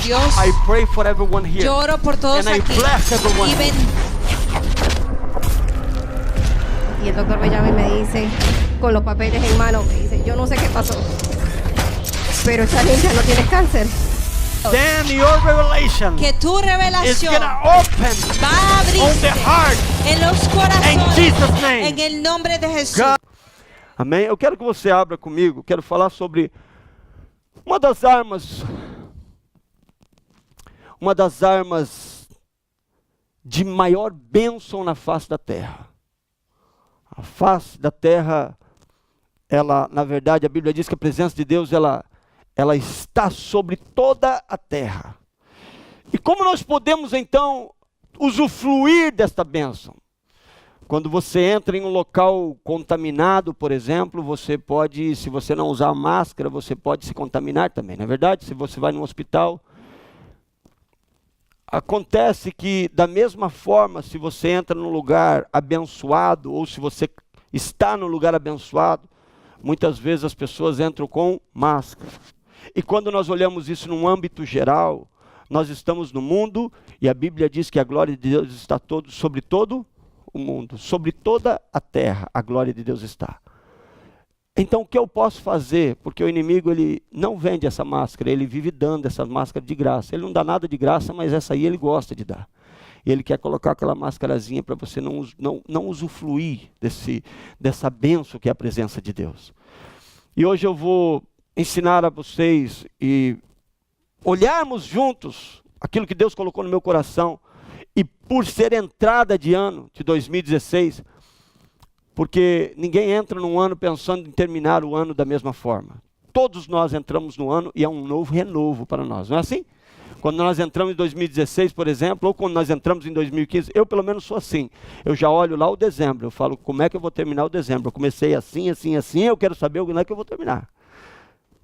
Dios, I pray for everyone here. yo oro por todos And I aquí. bless everyone. Y Y el doctor me llama y me dice, con los papeles en mano, me dice, yo no sé qué pasó, pero esta niña no tiene cáncer. Then your revelation que tu is revelación gonna open va a on the abrirse heart. en los In corazones Jesus' name. en el nombre de Jesús. God. Amém? Eu quero que você abra comigo, quero falar sobre uma das armas de maior bênção na face da terra. A face da terra, ela, na verdade, a Bíblia diz que a presença de Deus, ela está sobre toda a terra. E como nós podemos, então, usufruir desta bênção? Quando você entra em um local contaminado, por exemplo, você pode, se você não usar máscara, você pode se contaminar também, não é verdade? Se você vai num hospital, acontece que da mesma forma, se você entra num lugar abençoado, ou se você está num lugar abençoado, muitas vezes as pessoas entram com máscara. E quando nós olhamos isso num âmbito geral, nós estamos no mundo, e a Bíblia diz que a glória de Deus está sobre todo o mundo, sobre toda a terra, a glória de Deus está. Então o que eu posso fazer? Porque o inimigo, ele não vende essa máscara, ele vive dando essa máscara de graça. Ele não dá nada de graça, mas essa aí ele gosta de dar. E ele quer colocar aquela máscarazinha para você não usufruir dessa bênção que é a presença de Deus. E hoje eu vou ensinar a vocês e olharmos juntos aquilo que Deus colocou no meu coração. E por ser entrada de ano de 2016, porque ninguém entra num ano pensando em terminar o ano da mesma forma. Todos nós entramos no ano e é um novo renovo para nós, não é assim? Quando nós entramos em 2016, por exemplo, ou quando nós entramos em 2015, eu pelo menos sou assim. Eu já olho lá o dezembro, eu falo, como é que eu vou terminar o dezembro? Eu comecei assim, eu quero saber como é que eu vou terminar.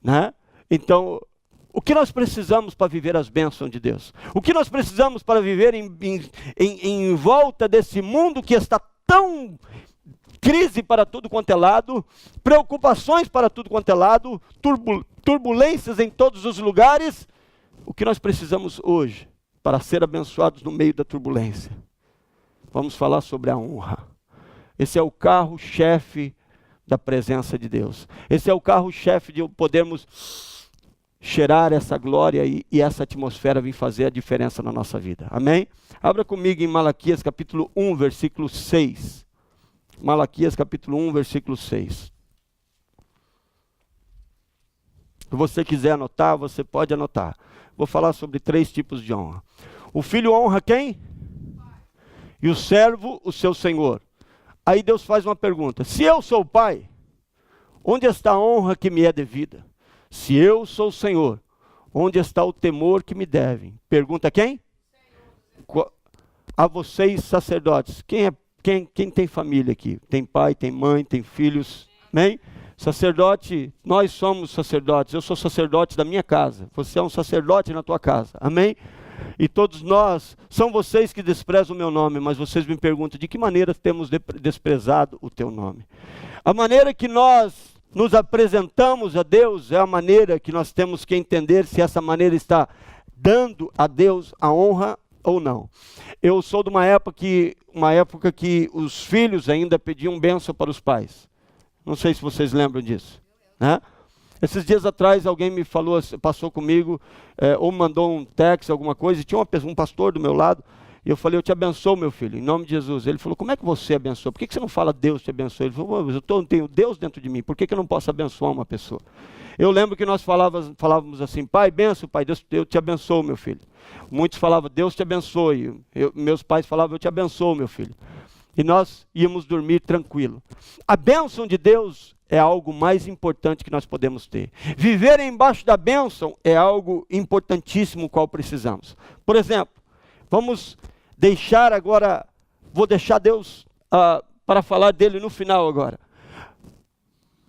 Né? Então, o que nós precisamos para viver as bênçãos de Deus? O que nós precisamos para viver em volta desse mundo que está tão crise para tudo quanto é lado, preocupações para tudo quanto é lado, turbulências em todos os lugares? O que nós precisamos hoje para ser abençoados no meio da turbulência? Vamos falar sobre a honra. Esse é o carro-chefe da presença de Deus. Esse é o carro-chefe de podermos cheirar essa glória e essa atmosfera vir fazer a diferença na nossa vida. Amém? Abra comigo em Malaquias capítulo 1, versículo 6. Malaquias capítulo 1, versículo 6. Se você quiser anotar, você pode anotar. Vou falar sobre 3 tipos de honra. O filho honra quem? E o servo, o seu senhor. Aí Deus faz uma pergunta. Se eu sou o pai, onde está a honra que me é devida? Se eu sou o Senhor, onde está o temor que me devem? Pergunta quem? A vocês sacerdotes. Quem tem família aqui? Tem pai, tem mãe, tem filhos? Amém? Sacerdote, nós somos sacerdotes. Eu sou sacerdote da minha casa. Você é um sacerdote na tua casa. Amém? E todos nós, são vocês que desprezam o meu nome, mas vocês me perguntam, de que maneira temos desprezado o teu nome? A maneira que nós nos apresentamos a Deus é a maneira que nós temos que entender se essa maneira está dando a Deus a honra ou não. Eu sou de uma época que os filhos ainda pediam bênção para os pais. Não sei se vocês lembram disso, né? Esses dias atrás alguém me falou, passou comigo, ou mandou um texto, alguma coisa, e tinha um pastor do meu lado, e eu falei, eu te abençoo, meu filho, em nome de Jesus. Ele falou, como é que você abençoa? Por que você não fala Deus te abençoe? Ele falou, eu tenho Deus dentro de mim, por que eu não posso abençoar uma pessoa? Eu lembro que nós falávamos assim, pai, benção, pai, Deus, eu te abençoo, meu filho. Muitos falavam, Deus te abençoe. Meus pais falavam, eu te abençoo, meu filho. E nós íamos dormir tranquilo. A bênção de Deus é algo mais importante que nós podemos ter. Viver embaixo da bênção é algo importantíssimo, qual precisamos. Por exemplo, vamos deixar agora, vou deixar Deus para falar dele no final agora.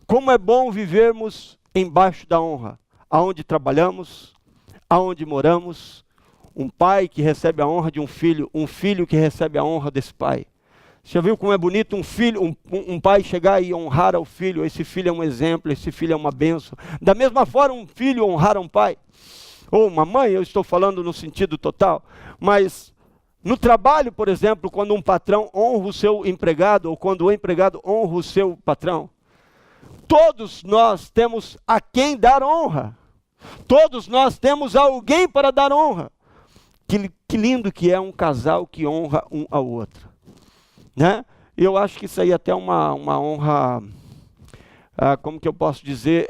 Como é bom vivermos embaixo da honra, aonde trabalhamos, aonde moramos, um pai que recebe a honra de um filho que recebe a honra desse pai. Você já viu como é bonito um pai chegar e honrar ao filho? Esse filho é um exemplo, esse filho é uma bênção. Da mesma forma, um filho honrar um pai. Ou uma mãe, eu estou falando no sentido total, mas no trabalho, por exemplo, quando um patrão honra o seu empregado, ou quando o empregado honra o seu patrão, todos nós temos a quem dar honra. Todos nós temos alguém para dar honra. Que lindo que é um casal que honra um ao outro, né? Eu acho que isso aí é até uma honra, como que eu posso dizer,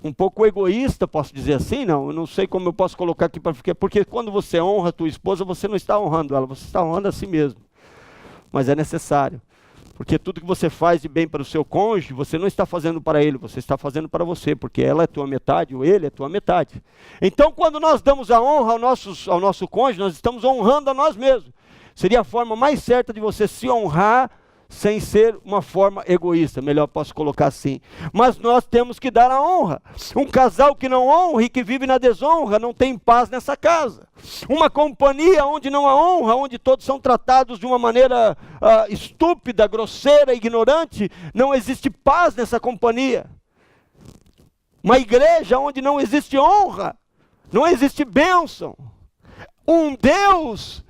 um pouco egoísta, posso dizer assim, não? Eu não sei como eu posso colocar aqui, porque quando você honra a tua esposa, você não está honrando ela, você está honrando a si mesmo. Mas é necessário, porque tudo que você faz de bem para o seu cônjuge, você não está fazendo para ele, você está fazendo para você, porque ela é tua metade, ou ele é tua metade. Então, quando nós damos a honra ao nosso cônjuge, nós estamos honrando a nós mesmos. Seria a forma mais certa de você se honrar, sem ser uma forma egoísta, melhor posso colocar assim. Mas nós temos que dar a honra. Um casal que não honra e que vive na desonra não tem paz nessa casa. Uma companhia onde não há honra, onde todos são tratados de uma maneira estúpida, grosseira, ignorante, não existe paz nessa companhia. Uma igreja onde não existe honra, não existe bênção. Um Deus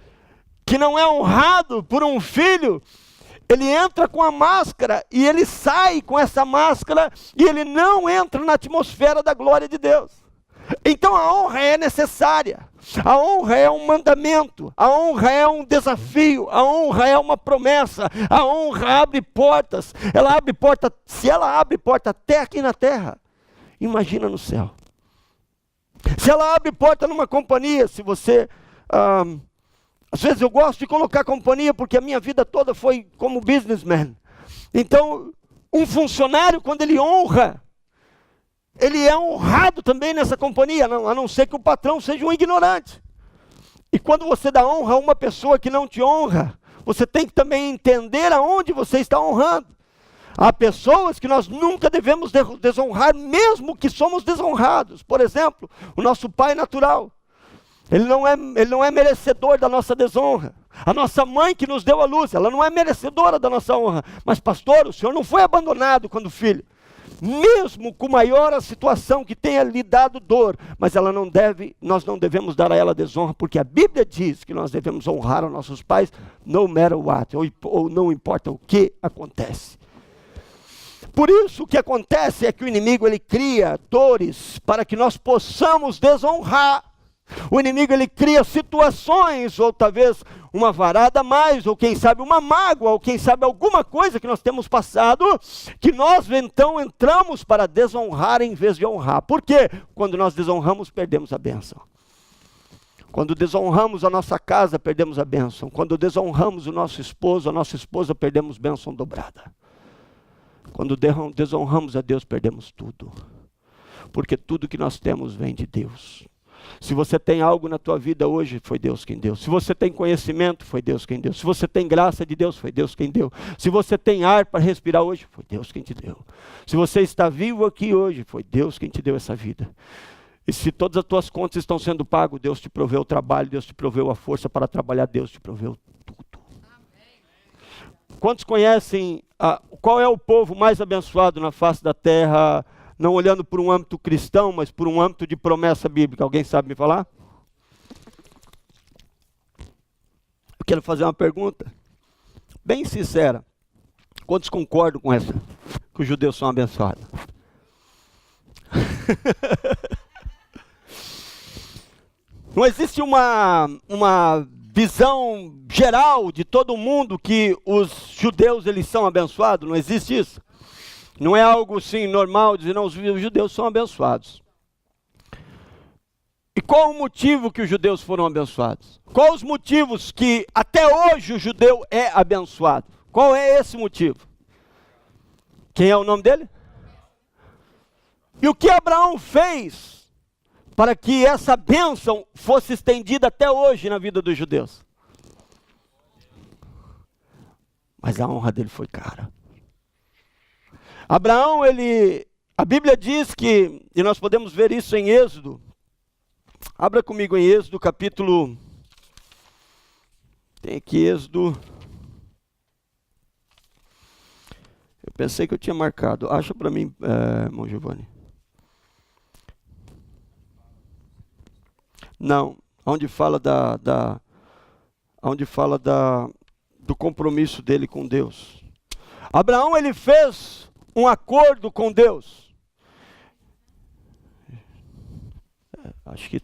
que não é honrado por um filho, ele entra com a máscara e ele sai com essa máscara e ele não entra na atmosfera da glória de Deus. Então a honra é necessária, a honra é um mandamento, a honra é um desafio, a honra é uma promessa, a honra abre portas, ela abre porta, se ela abre porta até aqui na terra, imagina no céu. Se ela abre porta numa companhia, se você... às vezes eu gosto de colocar companhia porque a minha vida toda foi como businessman. Então, um funcionário, quando ele honra, ele é honrado também nessa companhia, a não ser que o patrão seja um ignorante. E quando você dá honra a uma pessoa que não te honra, você tem que também entender aonde você está honrando. Há pessoas que nós nunca devemos desonrar, mesmo que somos desonrados. Por exemplo, o nosso pai natural. Ele não é merecedor da nossa desonra. A nossa mãe que nos deu a luz, ela não é merecedora da nossa honra. Mas pastor, o senhor não foi abandonado quando filho. Mesmo com maior a situação que tenha lhe dado dor, mas nós não devemos dar a ela desonra, porque a Bíblia diz que nós devemos honrar os nossos pais, no matter what, ou não importa o que acontece. Por isso o que acontece é que o inimigo ele cria dores para que nós possamos desonrar. O inimigo ele cria situações, ou talvez uma varada a mais, ou quem sabe uma mágoa, ou quem sabe alguma coisa que nós temos passado, que nós então entramos para desonrar em vez de honrar. Por quê? Quando nós desonramos, perdemos a bênção. Quando desonramos a nossa casa, perdemos a bênção. Quando desonramos o nosso esposo, a nossa esposa, perdemos bênção dobrada. Quando desonramos a Deus, perdemos tudo. Porque tudo que nós temos vem de Deus. Se você tem algo na tua vida hoje, foi Deus quem deu. Se você tem conhecimento, foi Deus quem deu. Se você tem graça de Deus, foi Deus quem deu. Se você tem ar para respirar hoje, foi Deus quem te deu. Se você está vivo aqui hoje, foi Deus quem te deu essa vida. E se todas as tuas contas estão sendo pagas, Deus te proveu o trabalho, Deus te proveu a força para trabalhar, Deus te proveu tudo. Quantos conhecem qual é o povo mais abençoado na face da terra, não olhando por um âmbito cristão, mas por um âmbito de promessa bíblica? Alguém sabe me falar? Eu quero fazer uma pergunta bem sincera. Quantos concordam com essa? Que os judeus são abençoados? Não existe uma visão geral de todo mundo que os judeus eles são abençoados? Não existe isso. Não é algo assim normal dizer, não, os judeus são abençoados. E qual o motivo que os judeus foram abençoados? Quais os motivos que até hoje o judeu é abençoado? Qual é esse motivo? Quem é o nome dele? E o que Abraão fez para que essa bênção fosse estendida até hoje na vida dos judeus? Mas a honra dele foi cara. Abraão, a Bíblia diz que, e nós podemos ver isso em Êxodo, abra comigo em Êxodo capítulo, tem aqui Êxodo, eu pensei que eu tinha marcado, acha para mim, irmão Giovanni. Não, onde fala do compromisso dele com Deus. Abraão, ele fez um acordo com Deus. Acho que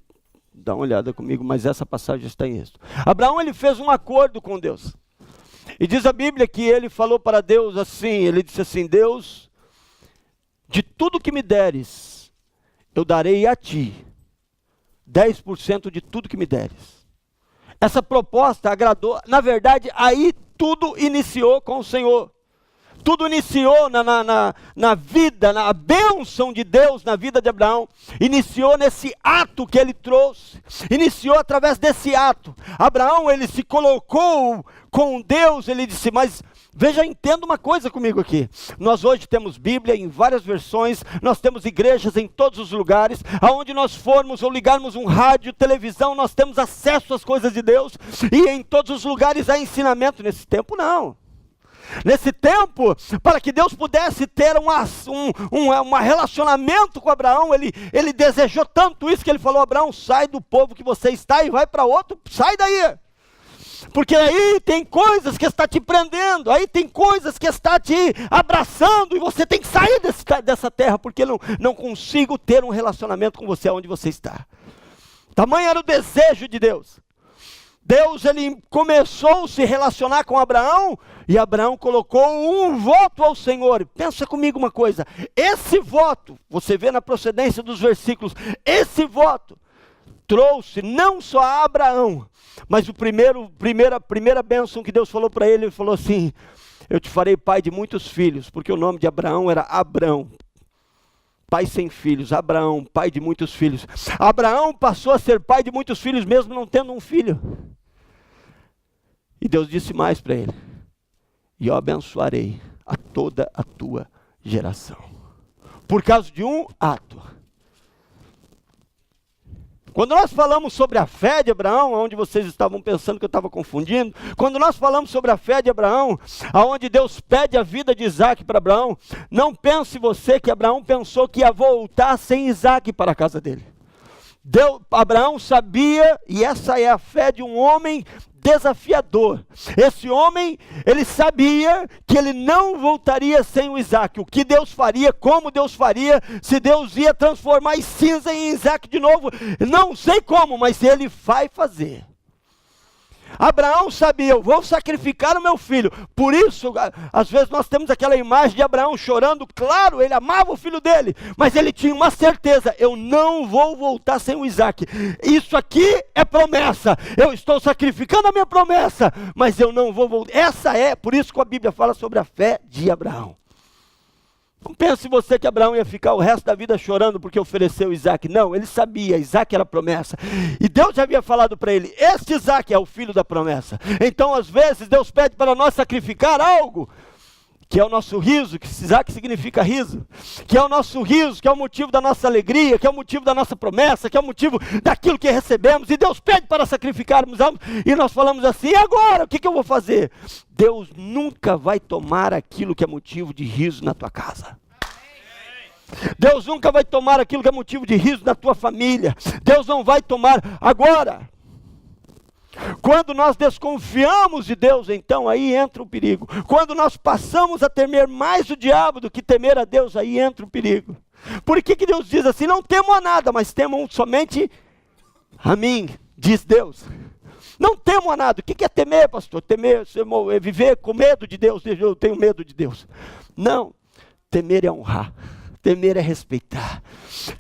dá uma olhada comigo, mas essa passagem está em Êxodo. Abraão, ele fez um acordo com Deus. E diz a Bíblia que ele falou para Deus assim, ele disse assim: Deus, de tudo que me deres, eu darei a ti 10% de tudo que me deres. Essa proposta agradou, na verdade, aí tudo iniciou com o Senhor. Tudo iniciou na vida, na bênção de Deus na vida de Abraão. Iniciou nesse ato que ele trouxe. Iniciou através desse ato. Abraão, ele se colocou com Deus, ele disse, mas veja, entenda uma coisa comigo aqui. Nós hoje temos Bíblia em várias versões, nós temos igrejas em todos os lugares, aonde nós formos ou ligarmos um rádio, televisão, nós temos acesso às coisas de Deus, e em todos os lugares há ensinamento. Nesse tempo não. Nesse tempo, para que Deus pudesse ter um relacionamento com Abraão, ele desejou tanto isso que ele falou: Abraão, sai do povo que você está e vai para outro, sai daí. Porque aí tem coisas que está te prendendo, aí tem coisas que está te abraçando, e você tem que sair dessa terra, porque eu não consigo ter um relacionamento com você onde você está. Tamanho era o desejo de Deus. Deus, ele começou a se relacionar com Abraão, e Abraão colocou um voto ao Senhor. Pensa comigo uma coisa, esse voto, você vê na procedência dos versículos, esse voto trouxe não só a Abraão, mas a primeira bênção que Deus falou para ele, ele falou assim: eu te farei pai de muitos filhos, porque o nome de Abraão era Abrão, pai sem filhos. Abraão, pai de muitos filhos. Abraão passou a ser pai de muitos filhos, mesmo não tendo um filho. E Deus disse mais para ele: e eu abençoarei a toda a tua geração, por causa de um ato. Quando nós falamos sobre a fé de Abraão, onde vocês estavam pensando que eu estava confundindo, quando nós falamos sobre a fé de Abraão, aonde Deus pede a vida de Isaac para Abraão, não pense você que Abraão pensou que ia voltar sem Isaac para a casa dele. Abraão sabia, e essa é a fé de um homem desafiador. Esse homem, ele sabia que ele não voltaria sem o Isaac. O que Deus faria, como Deus faria, se Deus ia transformar em cinza em Isaac de novo, não sei como, mas ele vai fazer. Abraão sabia: eu vou sacrificar o meu filho. Por isso, às vezes nós temos aquela imagem de Abraão chorando. Claro, ele amava o filho dele, mas ele tinha uma certeza: eu não vou voltar sem o Isaac. Isso aqui é promessa, eu estou sacrificando a minha promessa, mas eu não vou voltar. Por isso que a Bíblia fala sobre a fé de Abraão. Não pense você que Abraão ia ficar o resto da vida chorando porque ofereceu Isaac. Não, ele sabia, Isaac era a promessa. E Deus já havia falado para ele: este Isaac é o filho da promessa. Então, às vezes, Deus pede para nós sacrificar algo, que é o nosso riso, que Isaac significa riso, que é o nosso riso, que é o motivo da nossa alegria, que é o motivo da nossa promessa, que é o motivo daquilo que recebemos, e Deus pede para sacrificarmos algo, e nós falamos assim: e agora, o que eu vou fazer? Deus nunca vai tomar aquilo que é motivo de riso na tua casa. Deus nunca vai tomar aquilo que é motivo de riso na tua família. Deus não vai tomar. Agora, quando nós desconfiamos de Deus, então aí entra o perigo. Quando nós passamos a temer mais o diabo do que temer a Deus, aí entra o perigo. Por que Deus diz assim: não temam a nada, mas temam somente a mim, diz Deus. Não temo a nada. O que é temer, pastor? Temer é viver com medo de Deus. Eu tenho medo de Deus. Não, temer é honrar. Temer é respeitar,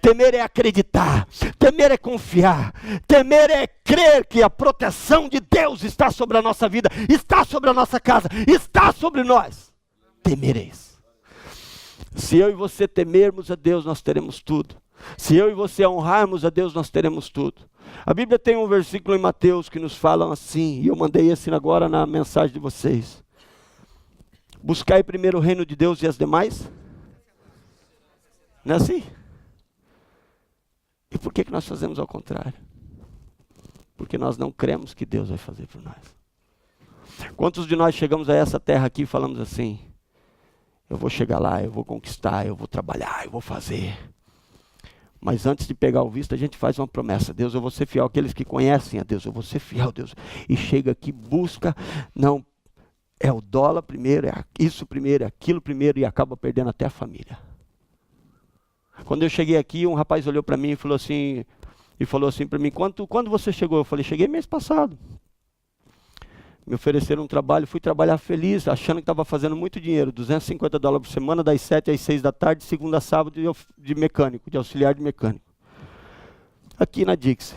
temer é acreditar, temer é confiar, temer é crer que a proteção de Deus está sobre a nossa vida, está sobre a nossa casa, está sobre nós. Temereis. Se eu e você temermos a Deus, nós teremos tudo. Se eu e você honrarmos a Deus, nós teremos tudo. A Bíblia tem um versículo em Mateus que nos fala assim, e eu mandei esse agora na mensagem de vocês: buscai primeiro o reino de Deus e as demais. Não é assim? E por que nós fazemos ao contrário? Porque nós não cremos que Deus vai fazer por nós. Quantos de nós chegamos a essa terra aqui e falamos assim: eu vou chegar lá, eu vou conquistar, eu vou trabalhar, eu vou fazer. Mas antes de pegar o visto, a gente faz uma promessa. Deus, eu vou ser fiel. Aqueles que conhecem a Deus, eu vou ser fiel, Deus. E chega aqui, busca, não, é o dólar primeiro, é isso primeiro, é aquilo primeiro, e acaba perdendo até a família. Quando eu cheguei aqui, um rapaz olhou para mim e falou assim para mim, quando você chegou? Eu falei, cheguei mês passado. Me ofereceram um trabalho, fui trabalhar feliz, achando que estava fazendo muito dinheiro, $250 por semana, das 7 às 6 da tarde, segunda a sábado, de mecânico, de auxiliar de mecânico. Aqui na Dixie.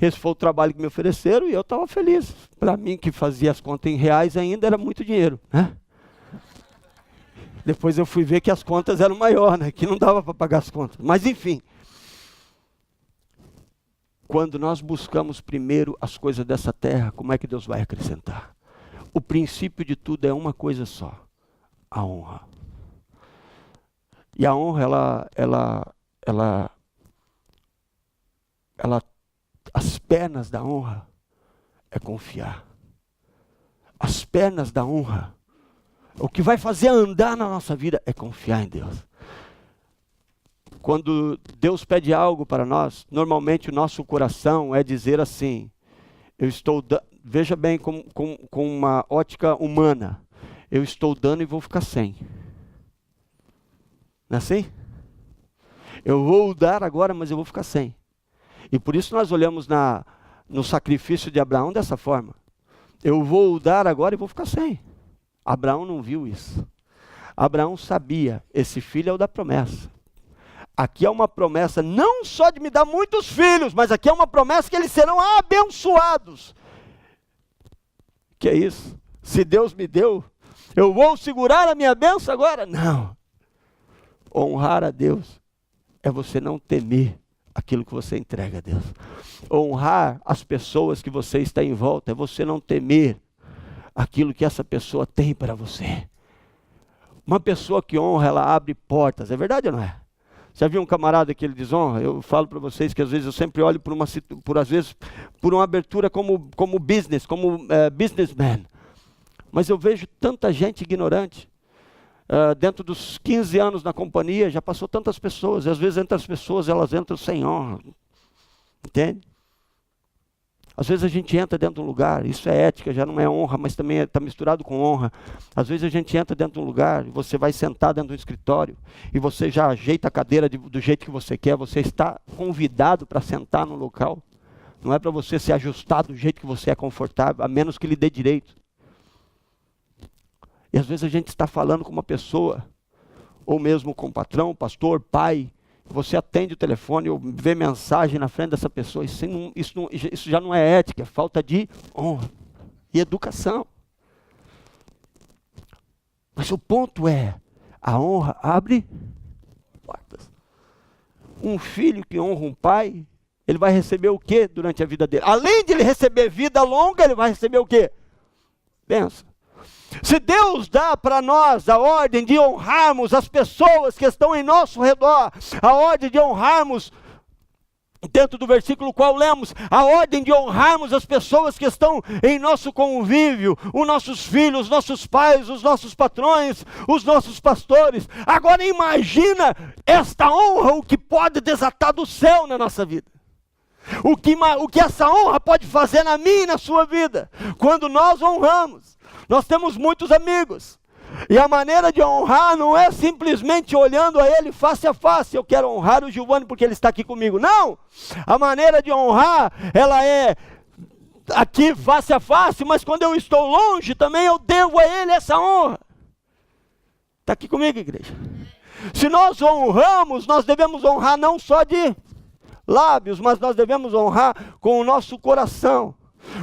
Esse foi o trabalho que me ofereceram e eu estava feliz. Para mim, que fazia as contas em reais ainda, era muito dinheiro, né? Depois eu fui ver que as contas eram maiores, né? Que não dava para pagar as contas. Mas enfim. Quando nós buscamos primeiro as coisas dessa terra, como é que Deus vai acrescentar? O princípio de tudo é uma coisa só: a honra. E a honra, as pernas da honra é confiar. As pernas da honra, o que vai fazer andar na nossa vida é confiar em Deus. Quando Deus pede algo para nós, normalmente o nosso coração é dizer assim, veja bem com uma ótica humana, eu estou dando e vou ficar sem. Não é assim? Eu vou dar agora, mas eu vou ficar sem. E por isso nós olhamos no sacrifício de Abraão dessa forma. Eu vou dar agora e vou ficar sem. Abraão não viu isso. Abraão sabia, esse filho é o da promessa. Aqui é uma promessa não só de me dar muitos filhos, mas aqui é uma promessa que eles serão abençoados. Que é isso? Se Deus me deu, eu vou segurar a minha bênção agora? Não. Honrar a Deus é você não temer aquilo que você entrega a Deus. Honrar as pessoas que você está em volta é você não temer aquilo que essa pessoa tem para você. Uma pessoa que honra, ela abre portas. É verdade ou não é? Já viu um camarada que ele desonra? Eu falo para vocês que às vezes eu sempre olho por uma abertura como business, businessman. Mas eu vejo tanta gente ignorante. Dentro dos 15 anos na companhia, já passou tantas pessoas. E às vezes entre as pessoas, elas entram sem honra. Entende? Às vezes a gente entra dentro de um lugar, isso é ética, já não é honra, mas também está misturado com honra. Às vezes a gente entra dentro de um lugar, e você vai sentar dentro de um escritório, e você já ajeita a cadeira do jeito que você quer, você está convidado para sentar no local. Não é para você se ajustar do jeito que você é confortável, a menos que lhe dê direito. E às vezes a gente está falando com uma pessoa, ou mesmo com o patrão, pastor, pai, você atende o telefone ou vê mensagem na frente dessa pessoa, isso já não é ética, é falta de honra e educação. Mas o ponto é, a honra abre portas. Um filho que honra um pai, ele vai receber o quê durante a vida dele? Além de ele receber vida longa, ele vai receber o quê? Bênção. Se Deus dá para nós a ordem de honrarmos as pessoas que estão em nosso redor, a ordem de honrarmos, dentro do versículo qual lemos, a ordem de honrarmos as pessoas que estão em nosso convívio, os nossos filhos, os nossos pais, os nossos patrões, os nossos pastores. Agora imagina esta honra, o que pode desatar do céu na nossa vida. O que essa honra pode fazer na minha e na sua vida. Quando nós honramos, nós temos muitos amigos. E a maneira de honrar não é simplesmente olhando a ele face a face. Eu quero honrar o Giovanni porque ele está aqui comigo. Não! A maneira de honrar, ela é aqui face a face, mas quando eu estou longe também eu devo a ele essa honra. Está aqui comigo, igreja? Se nós honramos, nós devemos honrar não só de lábios, mas nós devemos honrar com o nosso coração.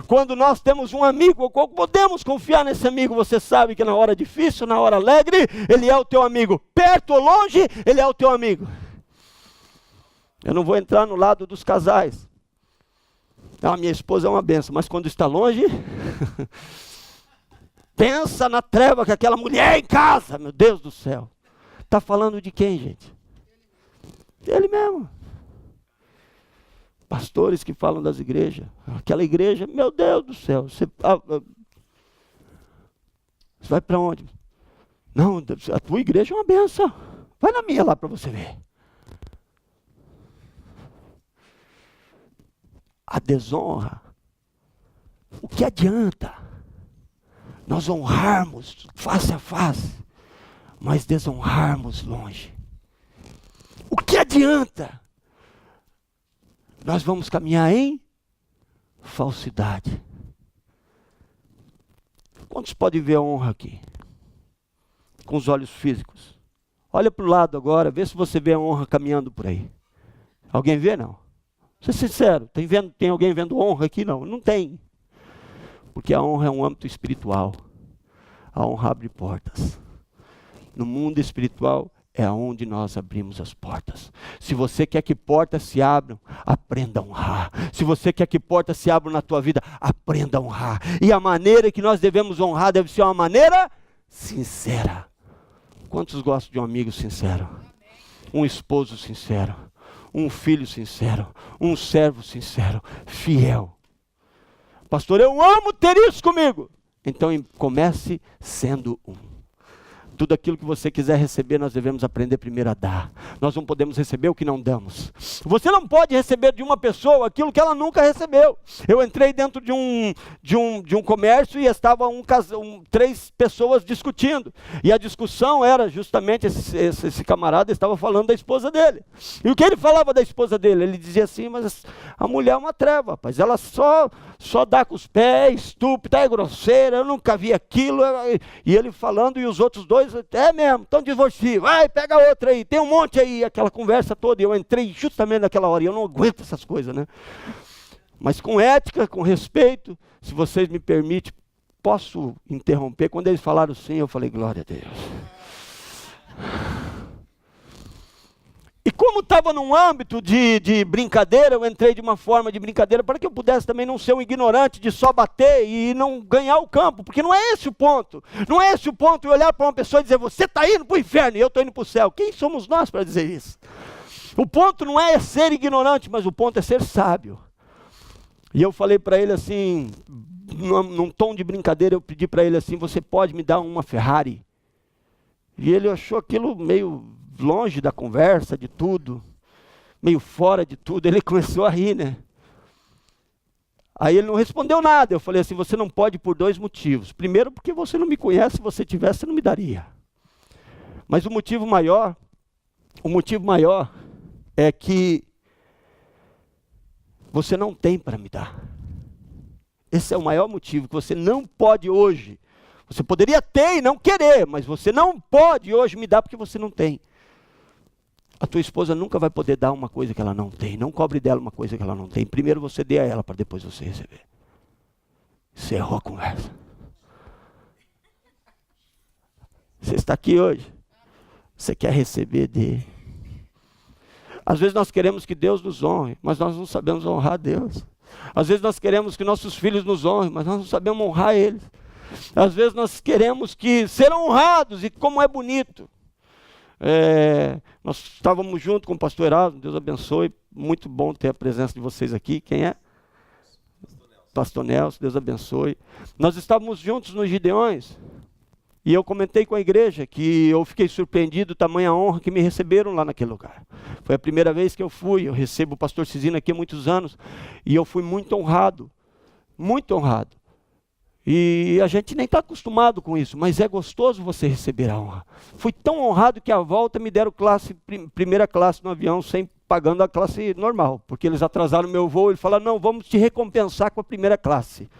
Quando nós temos um amigo, podemos confiar nesse amigo, você sabe que na hora difícil, na hora alegre, ele é o teu amigo. Perto ou longe, ele é o teu amigo. Eu não vou entrar no lado dos casais. A minha esposa é uma benção, mas quando está longe, pensa na treva que aquela mulher em casa, meu Deus do céu. Está falando de quem, gente? Ele mesmo. Pastores que falam das igrejas. Aquela igreja, meu Deus do céu. Você vai para onde? Não, a tua igreja é uma benção. Vai na minha lá para você ver. a desonra. O que adianta nós honrarmos face a face, mas desonrarmos longe? O que adianta? Nós vamos caminhar em falsidade. Quantos podem ver a honra aqui? Com os olhos físicos. Olha para o lado agora, vê se você vê a honra caminhando por aí. Alguém vê, não? Ser sincero, tem alguém vendo honra aqui? Não, não tem. Porque a honra é um âmbito espiritual. A honra abre portas. No mundo espiritual é onde nós abrimos as portas. Se você quer que portas se abram, aprenda a honrar. Se você quer que portas se abram na tua vida, aprenda a honrar. E a maneira que nós devemos honrar deve ser uma maneira sincera. Quantos gostam de um amigo sincero? Um esposo sincero, um filho sincero, um servo sincero, fiel. Pastor, eu amo ter isso comigo. Então comece sendo um. Tudo aquilo que você quiser receber, nós devemos aprender primeiro a dar. Nós não podemos receber o que não damos. Você não pode receber de uma pessoa aquilo que ela nunca recebeu. Eu entrei dentro de um comércio e estavam três pessoas discutindo. E a discussão era justamente, esse camarada estava falando da esposa dele. E o que ele falava da esposa dele? Ele dizia assim, mas a mulher é uma treva, rapaz. Ela só dá com os pés, estúpida, é grosseira, eu nunca vi aquilo. E ele falando, e os outros dois, é mesmo, estão divorciados, vai, pega outra aí, tem um monte aí, aquela conversa toda. E eu entrei justamente naquela hora, e eu não aguento essas coisas, né? Mas com ética, com respeito, se vocês me permitem, posso interromper? Quando eles falaram sim, eu falei, glória a Deus. E como estava num âmbito de brincadeira, eu entrei de uma forma de brincadeira para que eu pudesse também não ser um ignorante de só bater e não ganhar o campo, porque não é esse o ponto. Não é esse o ponto, eu olhar para uma pessoa e dizer, você está indo para o inferno e eu estou indo para o céu. Quem somos nós para dizer isso? O ponto não é ser ignorante, mas o ponto é ser sábio. E eu falei para ele assim, num tom de brincadeira, eu pedi para ele assim, você pode me dar uma Ferrari? E ele achou aquilo meio longe da conversa, de tudo, meio fora de tudo. Ele começou a rir, né? Aí ele não respondeu nada. Eu falei assim, você não pode por dois motivos. Primeiro, porque você não me conhece, se você tivesse, você não me daria. Mas o motivo maior é que você não tem para me dar. Esse é o maior motivo, que você não pode hoje. Você poderia ter e não querer, mas você não pode hoje me dar porque você não tem. A tua esposa nunca vai poder dar uma coisa que ela não tem. Não cobre dela uma coisa que ela não tem. Primeiro você dê a ela para depois você receber. Você errou a conversa. Você está aqui hoje. Você quer receber dele. Às vezes nós queremos que Deus nos honre, mas nós não sabemos honrar Deus. Às vezes nós queremos que nossos filhos nos honrem, mas nós não sabemos honrar eles. Às vezes nós queremos que serão honrados, e como é bonito. Nós estávamos juntos com o pastor Erasmo, Deus abençoe, muito bom ter a presença de vocês aqui. Quem é? Pastor Nelson, Deus abençoe. Nós estávamos juntos nos Gideões, e eu comentei com a igreja que eu fiquei surpreendido, tamanha honra que me receberam lá naquele lugar. Foi a primeira vez que eu fui, eu recebo o pastor Cisino aqui há muitos anos, e eu fui muito honrado, muito honrado. E a gente nem está acostumado com isso, mas é gostoso você receber a honra. Fui tão honrado que à volta me deram primeira classe no avião, sem pagando a classe normal, porque eles atrasaram o meu voo. Eles falaram, não, vamos te recompensar com a primeira classe.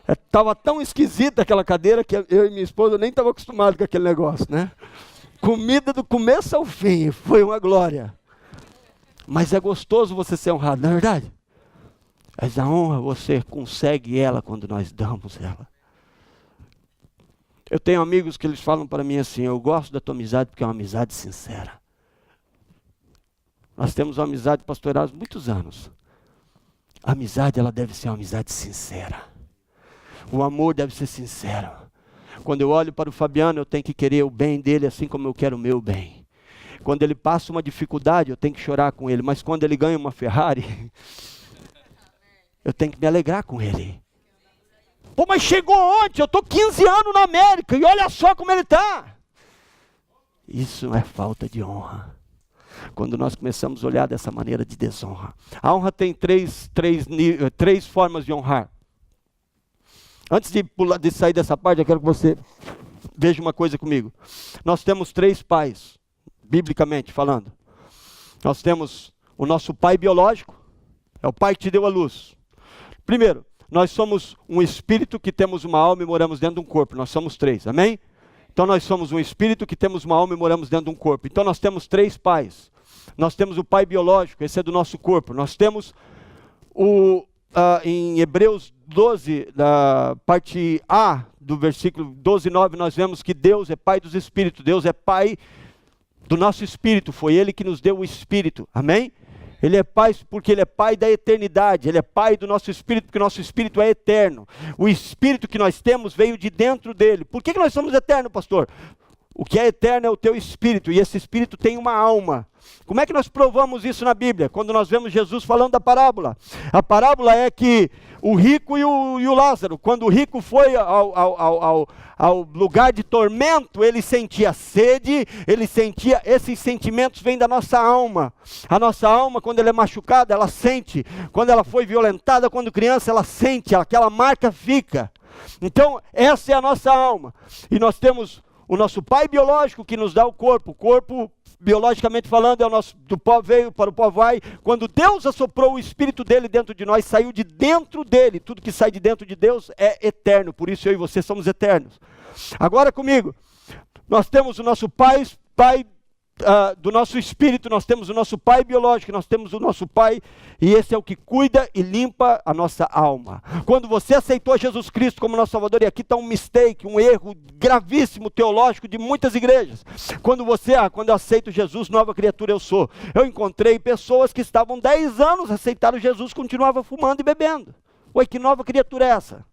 Estava tão esquisita aquela cadeira que eu e minha esposa nem estavam acostumados com aquele negócio, né? Comida do começo ao fim, foi uma glória. Mas é gostoso você ser honrado, não é verdade? Mas a honra você consegue ela quando nós damos ela. Eu tenho amigos que eles falam para mim assim, eu gosto da tua amizade porque é uma amizade sincera. Nós temos uma amizade pastoral há muitos anos. A amizade, ela deve ser uma amizade sincera. O amor deve ser sincero. Quando eu olho para o Fabiano, eu tenho que querer o bem dele assim como eu quero o meu bem. Quando ele passa uma dificuldade, eu tenho que chorar com ele. Mas quando ele ganha uma Ferrari, eu tenho que me alegrar com ele. Pô, mas chegou ontem, eu estou 15 anos na América e olha só como ele está. Isso não é falta de honra. quando nós começamos a olhar dessa maneira de desonra. A honra tem três formas de honrar. Antes de sair dessa parte, eu quero que você veja uma coisa comigo. Nós temos 3 pais, biblicamente falando. Nós temos o nosso pai biológico, é o pai que te deu a luz. Primeiro, nós somos um espírito que temos uma alma e moramos dentro de um corpo. Nós somos 3, amém? Então nós somos um espírito que temos uma alma e moramos dentro de um corpo. Então nós temos 3 pais. Nós temos o pai biológico, esse é do nosso corpo. Nós temos em Hebreus 12, da parte A do versículo 12, 9, nós vemos que Deus é pai dos espíritos. Deus é pai do nosso espírito. Foi Ele que nos deu o espírito, amém? Ele é pai porque Ele é pai da eternidade. Ele é pai do nosso espírito porque o nosso espírito é eterno. O espírito que nós temos veio de dentro dele. Por que nós somos eternos, pastor? O que é eterno é o teu espírito, e esse espírito tem uma alma. Como é que nós provamos isso na Bíblia? Quando nós vemos Jesus falando da parábola. A parábola é que o rico e o Lázaro, quando o rico foi ao lugar de tormento, ele sentia sede, esses sentimentos vêm da nossa alma. A nossa alma, quando ela é machucada, ela sente. Quando ela foi violentada, quando criança, ela sente, aquela marca fica. Então, essa é a nossa alma. E nós temos o nosso pai biológico que nos dá o corpo. O corpo, biologicamente falando, é o nosso, do pó veio, para o pó vai. Quando Deus assoprou o Espírito dele dentro de nós, saiu de dentro dele. Tudo que sai de dentro de Deus é eterno. Por isso eu e você somos eternos. Agora comigo, nós temos o nosso pai do nosso espírito, nós temos o nosso pai biológico, nós temos o nosso pai, e esse é o que cuida e limpa a nossa alma. Quando você aceitou Jesus Cristo como nosso Salvador, e aqui está um mistake, um erro gravíssimo teológico de muitas igrejas. Quando eu aceito Jesus, nova criatura eu sou. Eu encontrei pessoas que estavam 10 anos, aceitaram Jesus, continuavam fumando e bebendo. Ué, que nova criatura é essa?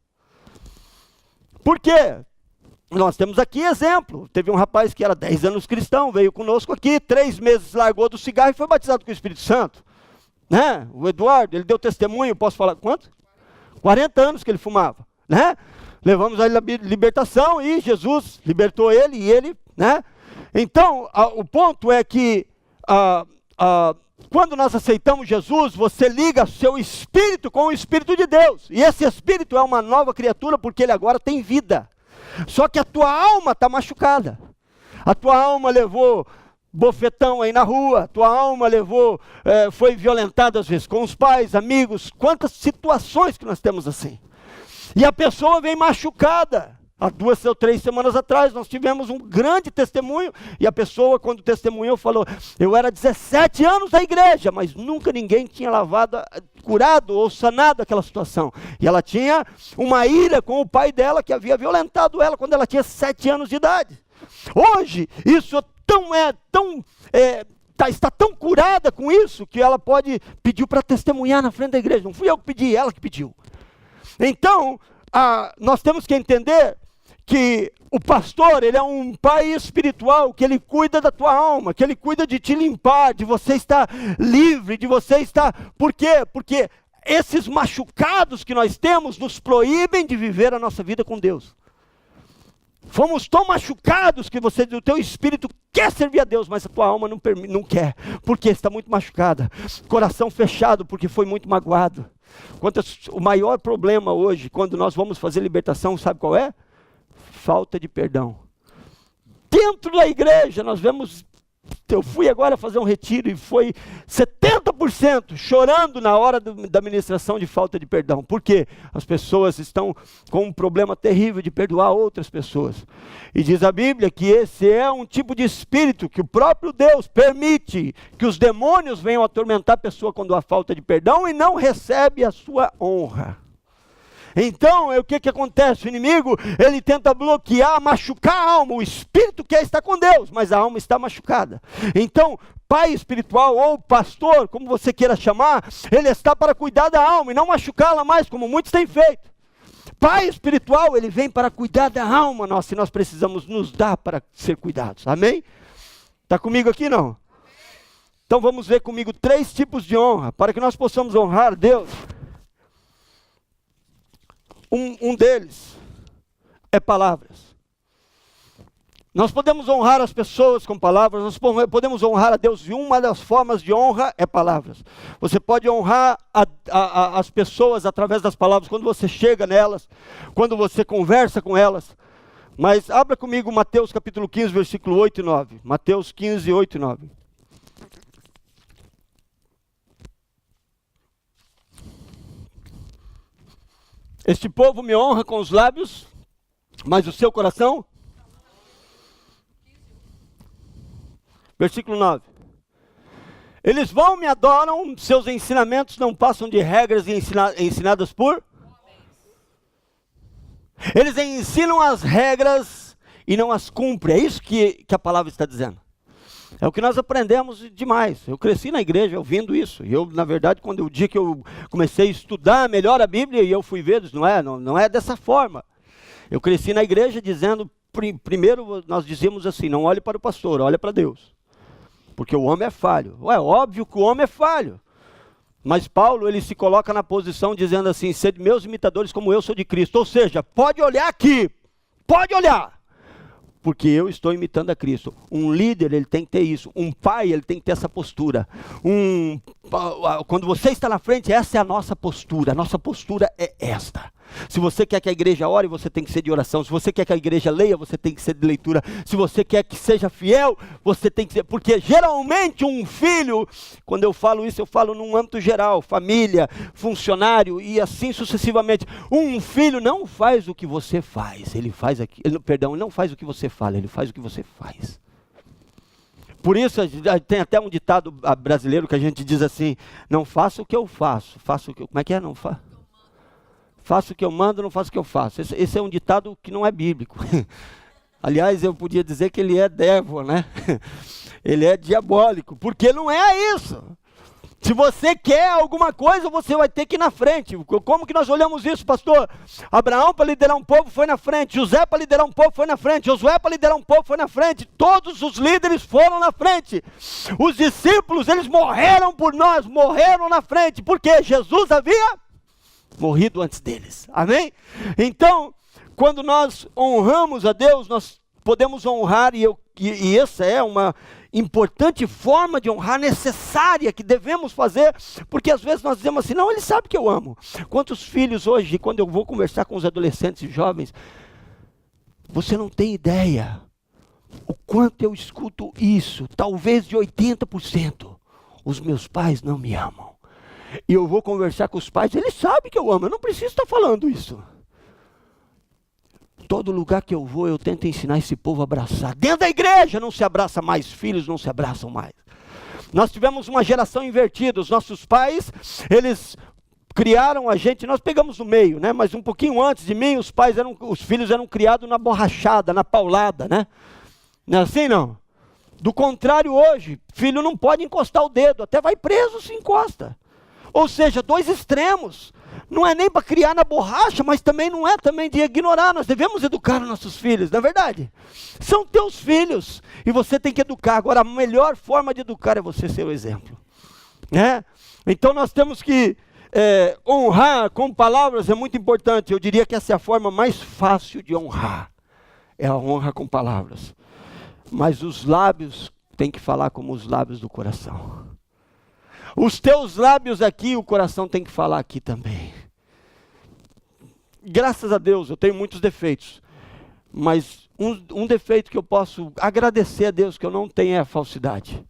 Por quê? Nós temos aqui exemplo. Teve um rapaz que era 10 anos cristão, veio conosco aqui, 3 meses largou do cigarro e foi batizado com o Espírito Santo. Né? O Eduardo, ele deu testemunho, posso falar quanto? 40 anos que ele fumava. Né? Levamos a libertação e Jesus libertou ele e ele, né? Então, o ponto é que quando nós aceitamos Jesus, você liga seu espírito com o Espírito de Deus. E esse espírito é uma nova criatura porque ele agora tem vida. Só que a tua alma está machucada. A tua alma levou bofetão aí na rua. A tua alma foi violentada às vezes com os pais, amigos. Quantas situações que nós temos assim. E a pessoa vem machucada. Há 2 ou 3 semanas atrás nós tivemos um grande testemunho. E a pessoa, quando testemunhou, falou: eu era 17 anos da igreja, mas nunca ninguém tinha curado ou sanado aquela situação. E ela tinha uma ira com o pai dela, que havia violentado ela quando ela tinha 7 anos de idade. Hoje, isso está tão curada com isso, que ela pediu para testemunhar na frente da igreja. Não fui eu que pedi, ela que pediu. Então, nós temos que entender que o pastor, ele é um pai espiritual, que ele cuida da tua alma, que ele cuida de te limpar, de você estar livre, de você estar... Por quê? Porque esses machucados que nós temos nos proíbem de viver a nossa vida com Deus. Fomos tão machucados que o teu espírito quer servir a Deus, mas a tua alma não quer, porque está muito machucada. Coração fechado, porque foi muito magoado. O maior problema hoje, quando nós vamos fazer libertação, sabe qual é? Falta de perdão. Dentro da igreja, nós vemos... Eu fui agora fazer um retiro e foi 70% chorando na hora da ministração de falta de perdão. Por quê? As pessoas estão com um problema terrível de perdoar outras pessoas. E diz a Bíblia que esse é um tipo de espírito que o próprio Deus permite que os demônios venham atormentar a pessoa quando há falta de perdão e não recebe a sua honra. Então, o que acontece? O inimigo, ele tenta bloquear, machucar a alma. O espírito quer estar com Deus, mas a alma está machucada. Então, pai espiritual ou pastor, como você queira chamar, ele está para cuidar da alma e não machucá-la mais, como muitos têm feito. Pai espiritual, ele vem para cuidar da alma nossa, e nós precisamos nos dar para ser cuidados. Amém? Está comigo aqui, não? Então, vamos ver comigo 3 tipos de honra, para que nós possamos honrar Deus. Um deles é palavras. Nós podemos honrar as pessoas com palavras, nós podemos honrar a Deus, e uma das formas de honra é palavras. Você pode honrar as pessoas através das palavras, quando você chega nelas, quando você conversa com elas. Mas abra comigo Mateus capítulo 15, versículo 8 e 9. Mateus 15, 8 e 9. Este povo me honra com os lábios, mas o seu coração... Versículo 9. Eles vão, me adoram, seus ensinamentos não passam de regras ensinadas por... Eles ensinam as regras e não as cumprem. É isso que a palavra está dizendo. É o que nós aprendemos demais. Eu cresci na igreja ouvindo isso. E eu, na verdade, quando o dia que eu comecei a estudar melhor a Bíblia, e eu fui ver, não é dessa forma. Eu cresci na igreja dizendo, primeiro nós dizíamos assim, não olhe para o pastor, olhe para Deus. Porque o homem é falho. É óbvio que o homem é falho. Mas Paulo, ele se coloca na posição dizendo assim, sede meus imitadores como eu sou de Cristo. Ou seja, pode olhar aqui, pode olhar. Porque eu estou imitando a Cristo. Um líder, ele tem que ter isso. Um pai, ele tem que ter essa postura. Quando você está na frente, essa é a nossa postura. A nossa postura é esta. Se você quer que a igreja ore, você tem que ser de oração. Se você quer que a igreja leia, você tem que ser de leitura. Se você quer que seja fiel, você tem que ser... Porque geralmente um filho, quando eu falo isso, eu falo num âmbito geral. Família, funcionário e assim sucessivamente. Um filho não faz o que você faz. Ele não faz o que você fala, ele faz o que você faz. Por isso tem até um ditado brasileiro que a gente diz assim, não faça o que eu faço, faça o que... Como é que é? Não faça. Faço o que eu mando, não faço o que eu faço. Esse é um ditado que não é bíblico. Aliás, eu podia dizer que ele é dévolo, né? Ele é diabólico, porque não é isso. Se você quer alguma coisa, você vai ter que ir na frente. Como que nós olhamos isso, pastor? Abraão para liderar um povo foi na frente. José para liderar um povo foi na frente. Josué para liderar um povo foi na frente. Todos os líderes foram na frente. Os discípulos, eles morreram por nós, morreram na frente. Porque Jesus havia... morrido antes deles, amém? Então, quando nós honramos a Deus, nós podemos honrar, e essa é uma importante forma de honrar, necessária, que devemos fazer, porque às vezes nós dizemos assim, não, ele sabe que eu amo. Quantos filhos hoje, quando eu vou conversar com os adolescentes e jovens, você não tem ideia, o quanto eu escuto isso, talvez de 80%, os meus pais não me amam. E eu vou conversar com os pais, eles sabem que eu amo, eu não preciso estar falando isso. Todo lugar que eu vou, eu tento ensinar esse povo a abraçar. Dentro da igreja não se abraça mais, filhos não se abraçam mais. Nós tivemos uma geração invertida, os nossos pais, eles criaram a gente, nós pegamos no meio, né? Mas um pouquinho antes de mim, os filhos eram criados na borrachada, na paulada, né? Não é assim não? Do contrário hoje, filho não pode encostar o dedo, até vai preso se encosta. Ou seja, dois extremos. Não é nem para criar na borracha, mas também não é também de ignorar. Nós devemos educar os nossos filhos, não é verdade? São teus filhos e você tem que educar. Agora, a melhor forma de educar é você ser o exemplo. Né? Então nós temos que honrar com palavras, é muito importante. Eu diria que essa é a forma mais fácil de honrar. É a honra com palavras. Mas os lábios têm que falar como os lábios do coração. Os teus lábios aqui, o coração tem que falar aqui também. Graças a Deus, eu tenho muitos defeitos. Mas um defeito que eu posso agradecer a Deus que eu não tenho é a falsidade.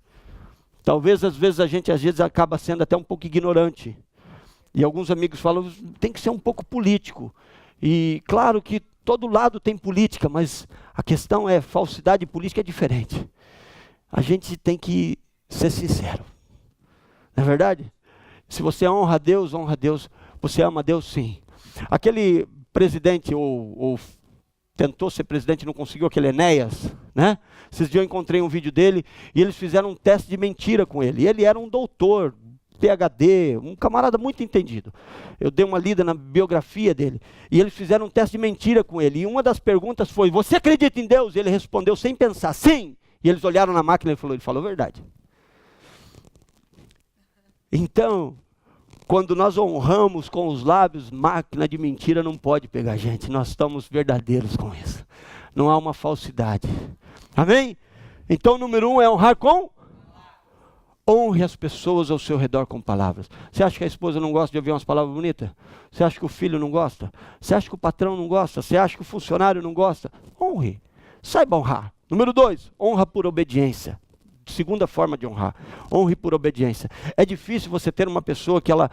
Talvez às vezes a gente acaba sendo até um pouco ignorante. E alguns amigos falam, tem que ser um pouco político. E claro que todo lado tem política, mas a questão é, falsidade e política é diferente. A gente tem que ser sincero. Não é verdade? Se você honra a Deus, você ama a Deus sim. Aquele presidente, ou tentou ser presidente e não conseguiu, aquele Enéas, né? Esses dias eu encontrei um vídeo dele, e eles fizeram um teste de mentira com ele. E ele era um doutor, PhD, um camarada muito entendido. Eu dei uma lida na biografia dele, e eles fizeram um teste de mentira com ele. E uma das perguntas foi, você acredita em Deus? E ele respondeu sem pensar, sim. E eles olharam na máquina e ele falou a verdade. Então, quando nós honramos com os lábios, máquina de mentira não pode pegar a gente. Nós estamos verdadeiros com isso. Não há uma falsidade. Amém? Então, número 1 é honrar com? Honre as pessoas ao seu redor com palavras. Você acha que a esposa não gosta de ouvir umas palavras bonitas? Você acha que o filho não gosta? Você acha que o patrão não gosta? Você acha que o funcionário não gosta? Honre. Saiba honrar. Número 2, honra por obediência. Segunda forma de honrar. Honre por obediência. É difícil você ter uma pessoa que ela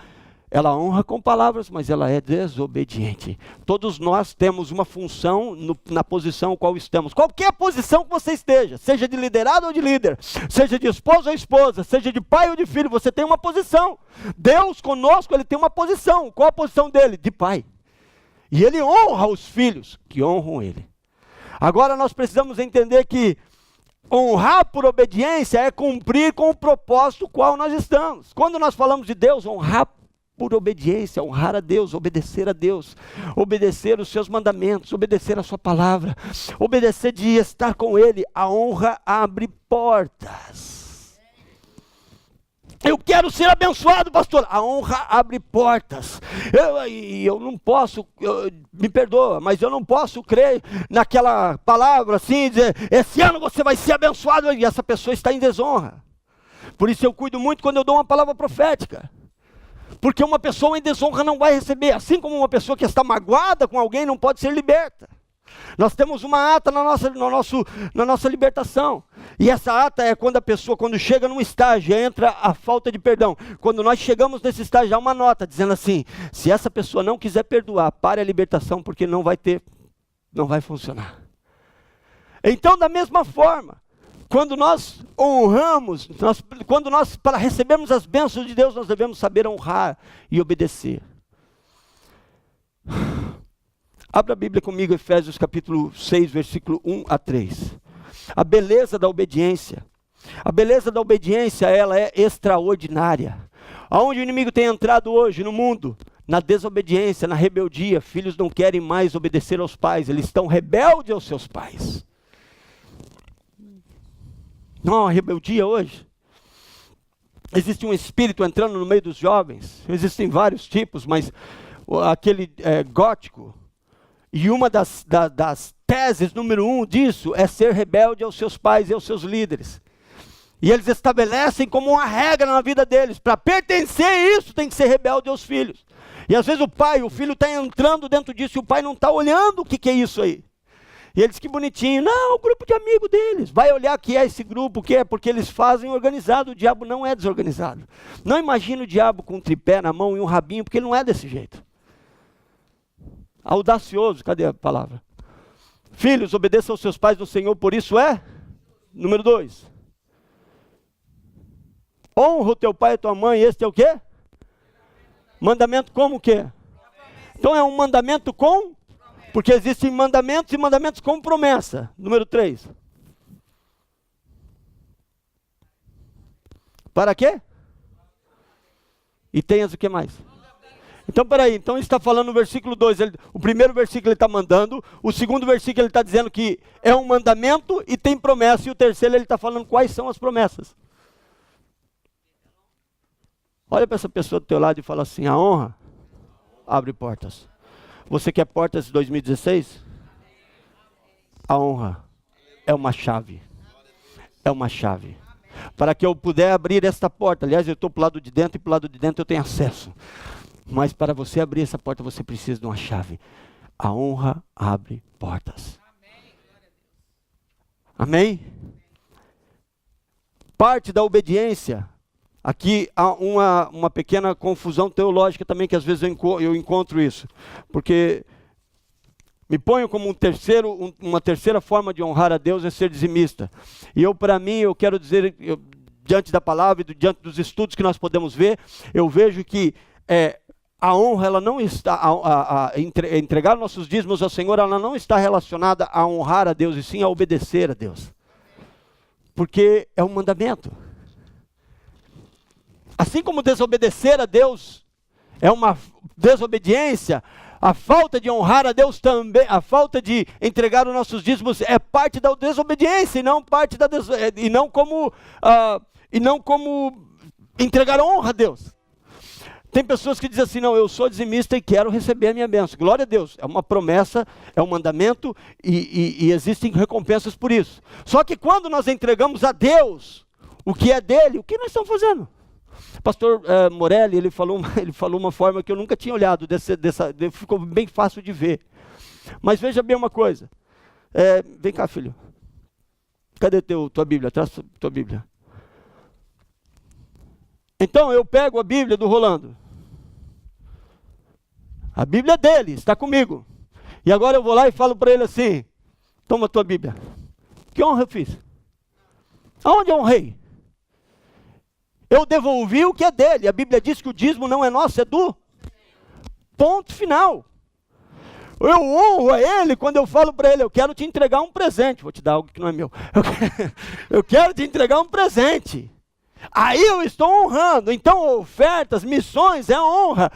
honra com palavras, mas ela é desobediente. Todos nós temos uma função na posição em qual estamos. Qualquer posição que você esteja, seja de liderado ou de líder, seja de esposo ou esposa, seja de pai ou de filho, você tem uma posição. Deus conosco, Ele tem uma posição. Qual a posição dele? De pai. E Ele honra os filhos que honram Ele. Agora nós precisamos entender que honrar por obediência é cumprir com o propósito qual nós estamos. Quando nós falamos de Deus, honrar por obediência, honrar a Deus, obedecer os seus mandamentos, obedecer a sua palavra, obedecer de estar com Ele. A honra abre portas. Eu quero ser abençoado, pastor. A honra abre portas. Eu não posso, me perdoa, mas eu não posso crer naquela palavra assim, dizer, esse ano você vai ser abençoado, e essa pessoa está em desonra. Por isso eu cuido muito quando eu dou uma palavra profética. Porque uma pessoa em desonra não vai receber, assim como uma pessoa que está magoada com alguém não pode ser liberta. Nós temos uma ata na nossa libertação. E essa ata é quando a pessoa, quando chega num estágio, entra a falta de perdão. Quando nós chegamos nesse estágio, há uma nota dizendo assim, se essa pessoa não quiser perdoar, pare a libertação, porque não vai funcionar. Então, da mesma forma, quando nós honramos, para recebermos as bênçãos de Deus, nós devemos saber honrar e obedecer. Abra a Bíblia comigo, Efésios capítulo 6, versículo 1 a 3. A beleza da obediência. A beleza da obediência, ela é extraordinária. Aonde o inimigo tem entrado hoje no mundo? Na desobediência, na rebeldia. Filhos não querem mais obedecer aos pais, eles estão rebeldes aos seus pais. Não, a rebeldia hoje. Existe um espírito entrando no meio dos jovens. Existem vários tipos, mas aquele gótico. E uma das teses, número 1 disso, é ser rebelde aos seus pais e aos seus líderes. E eles estabelecem como uma regra na vida deles. Para pertencer a isso, tem que ser rebelde aos filhos. E às vezes o filho está entrando dentro disso e o pai não está olhando o que é isso aí. E ele diz que bonitinho, não, o grupo de amigo deles. Vai olhar que é esse grupo, que é porque eles fazem organizado. O diabo não é desorganizado. Não imagine o diabo com um tripé na mão e um rabinho, porque ele não é desse jeito. Audacioso, cadê a palavra? Filhos, obedeçam aos seus pais no Senhor, por isso é? Número 2. Honra o teu pai e a tua mãe, este é o quê? Mandamento como o quê? Então é um mandamento com? Porque existem mandamentos e mandamentos com promessa. Número 3. Para quê? E tenhas o que mais? Então, peraí, então ele está falando no versículo 2, o primeiro versículo ele está mandando, o segundo versículo ele está dizendo que é um mandamento e tem promessa, e o terceiro ele está falando quais são as promessas. Olha para essa pessoa do teu lado e fala assim, a honra abre portas. Você quer portas de 2016? A honra é uma chave. É uma chave. Para que eu puder abrir esta porta, aliás eu estou para o lado de dentro e para o lado de dentro eu tenho acesso. Mas para você abrir essa porta, você precisa de uma chave. A honra abre portas. Amém? Parte da obediência. Aqui há uma pequena confusão teológica também, que às vezes eu encontro isso. Porque me ponho como uma terceira forma de honrar a Deus é ser dizimista. E para mim, eu quero dizer, diante da palavra e diante dos estudos que nós podemos ver, eu vejo que a honra, ela não está, entregar nossos dízimos ao Senhor, ela não está relacionada a honrar a Deus, e sim a obedecer a Deus. Porque é um mandamento. Assim como desobedecer a Deus é uma desobediência, a falta de honrar a Deus também, a falta de entregar os nossos dízimos é parte da desobediência, e não como entregar honra a Deus. Tem pessoas que dizem assim, não, eu sou dizimista e quero receber a minha bênção. Glória a Deus, é uma promessa, é um mandamento e existem recompensas por isso. Só que quando nós entregamos a Deus o que é dele, o que nós estamos fazendo? Pastor Morelli, ele falou uma forma que eu nunca tinha olhado, ficou bem fácil de ver. Mas veja bem uma coisa. Vem cá, filho. Cadê tua Bíblia? Traz tua Bíblia. Então eu pego a Bíblia do Rolando. A Bíblia é dele, está comigo. E agora eu vou lá e falo para ele assim, toma a tua Bíblia. Que honra eu fiz? Aonde eu honrei? Eu devolvi o que é dele. A Bíblia diz que o dízimo não é nosso, é do ponto final. Eu honro a ele quando eu falo para ele, eu quero te entregar um presente. Vou te dar algo que não é meu. Eu quero te entregar um presente. Aí eu estou honrando. Então ofertas, missões é honra.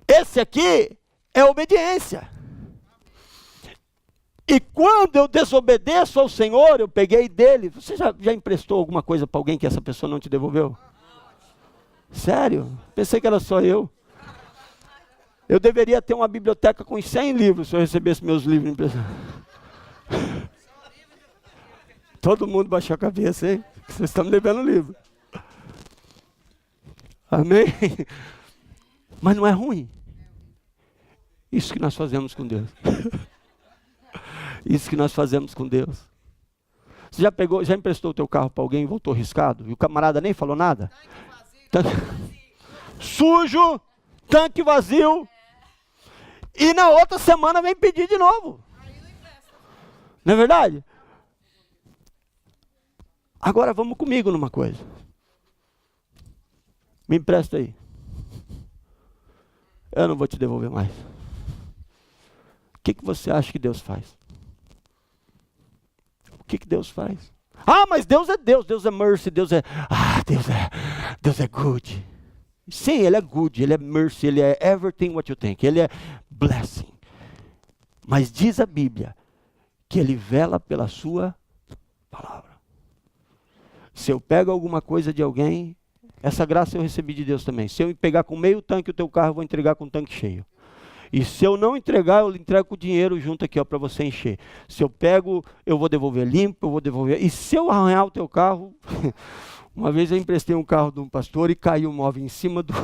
Esse aqui é obediência. E quando eu desobedeço ao Senhor, eu peguei dele. Você já emprestou alguma coisa para alguém que essa pessoa não te devolveu? Sério? Pensei que era só eu. Eu deveria ter uma biblioteca com 100 livros se eu recebesse meus livros emprestados. Todo mundo baixou a cabeça, hein? Vocês estão me devendo livro. Amém? Mas não é ruim. Isso que nós fazemos com Deus. Isso que nós fazemos com Deus. Você já emprestou o teu carro para alguém e voltou riscado? E o camarada nem falou nada? Sujo, tanque vazio. E na outra semana vem pedir de novo. Não é verdade? Agora vamos comigo numa coisa. Me empresta aí. Eu não vou te devolver mais. O que você acha que Deus faz? O que Deus faz? Ah, mas Deus é Deus. Deus é mercy. Deus é good. Sim, Ele é good. Ele é mercy. Ele é everything what you think. Ele é blessing. Mas diz a Bíblia que Ele vela pela sua palavra. Se eu pego alguma coisa de alguém, essa graça eu recebi de Deus também. Se eu pegar com meio tanque o teu carro, eu vou entregar com o tanque cheio. E se eu não entregar, eu entrego o dinheiro junto aqui, ó, para você encher. Se eu pego, eu vou devolver limpo, eu vou devolver. E se eu arranhar o teu carro, uma vez eu emprestei um carro de um pastor e caiu um móvel em cima do...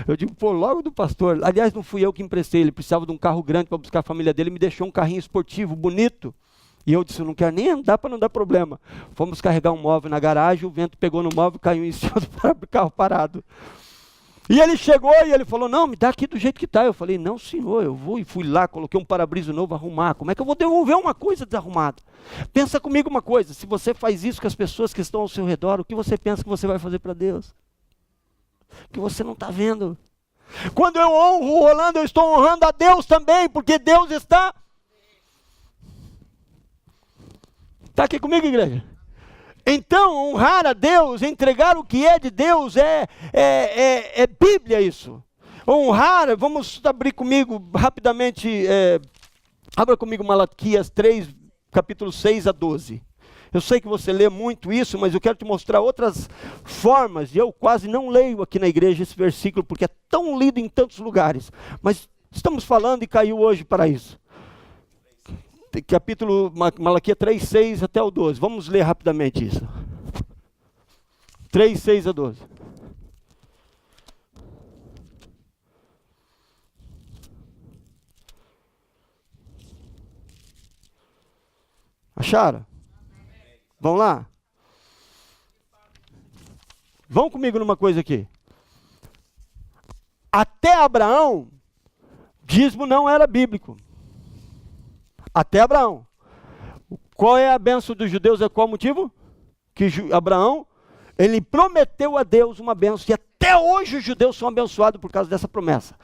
Eu digo, pô, logo do pastor. Aliás, não fui eu que emprestei, ele precisava de um carro grande para buscar a família dele, me deixou um carrinho esportivo, bonito. E eu disse, eu não quero nem andar para não dar problema. Fomos carregar um móvel na garagem, o vento pegou no móvel e caiu em cima do carro parado. E ele chegou e ele falou, não, me dá aqui do jeito que está. Eu falei, não senhor, eu vou. E fui lá, coloquei um para-brisa novo, arrumar. Como é que eu vou devolver uma coisa desarrumada? Pensa comigo uma coisa, se você faz isso com as pessoas que estão ao seu redor, o que você pensa que você vai fazer para Deus? Que você não está vendo. Quando eu honro o Rolando, eu estou honrando a Deus também, porque Deus está... Está aqui comigo, igreja? Então, honrar a Deus, entregar o que é de Deus, é Bíblia isso. Honrar, vamos abrir comigo rapidamente, abra comigo Malaquias 3, capítulo 6 a 12. Eu sei que você lê muito isso, mas eu quero te mostrar outras formas, e eu quase não leio aqui na igreja esse versículo, porque é tão lido em tantos lugares. Mas estamos falando e caiu hoje para isso. Capítulo Malaquias 3, 6 até o 12. Vamos ler rapidamente isso. 3, 6 a 12. Acharam? Vamos lá? Vão comigo numa coisa aqui. Até Abraão, dízimo não era bíblico. Até Abraão. Qual é a bênção dos judeus? É qual o motivo? Que Abraão, ele prometeu a Deus uma bênção. E até hoje os judeus são abençoados por causa dessa promessa.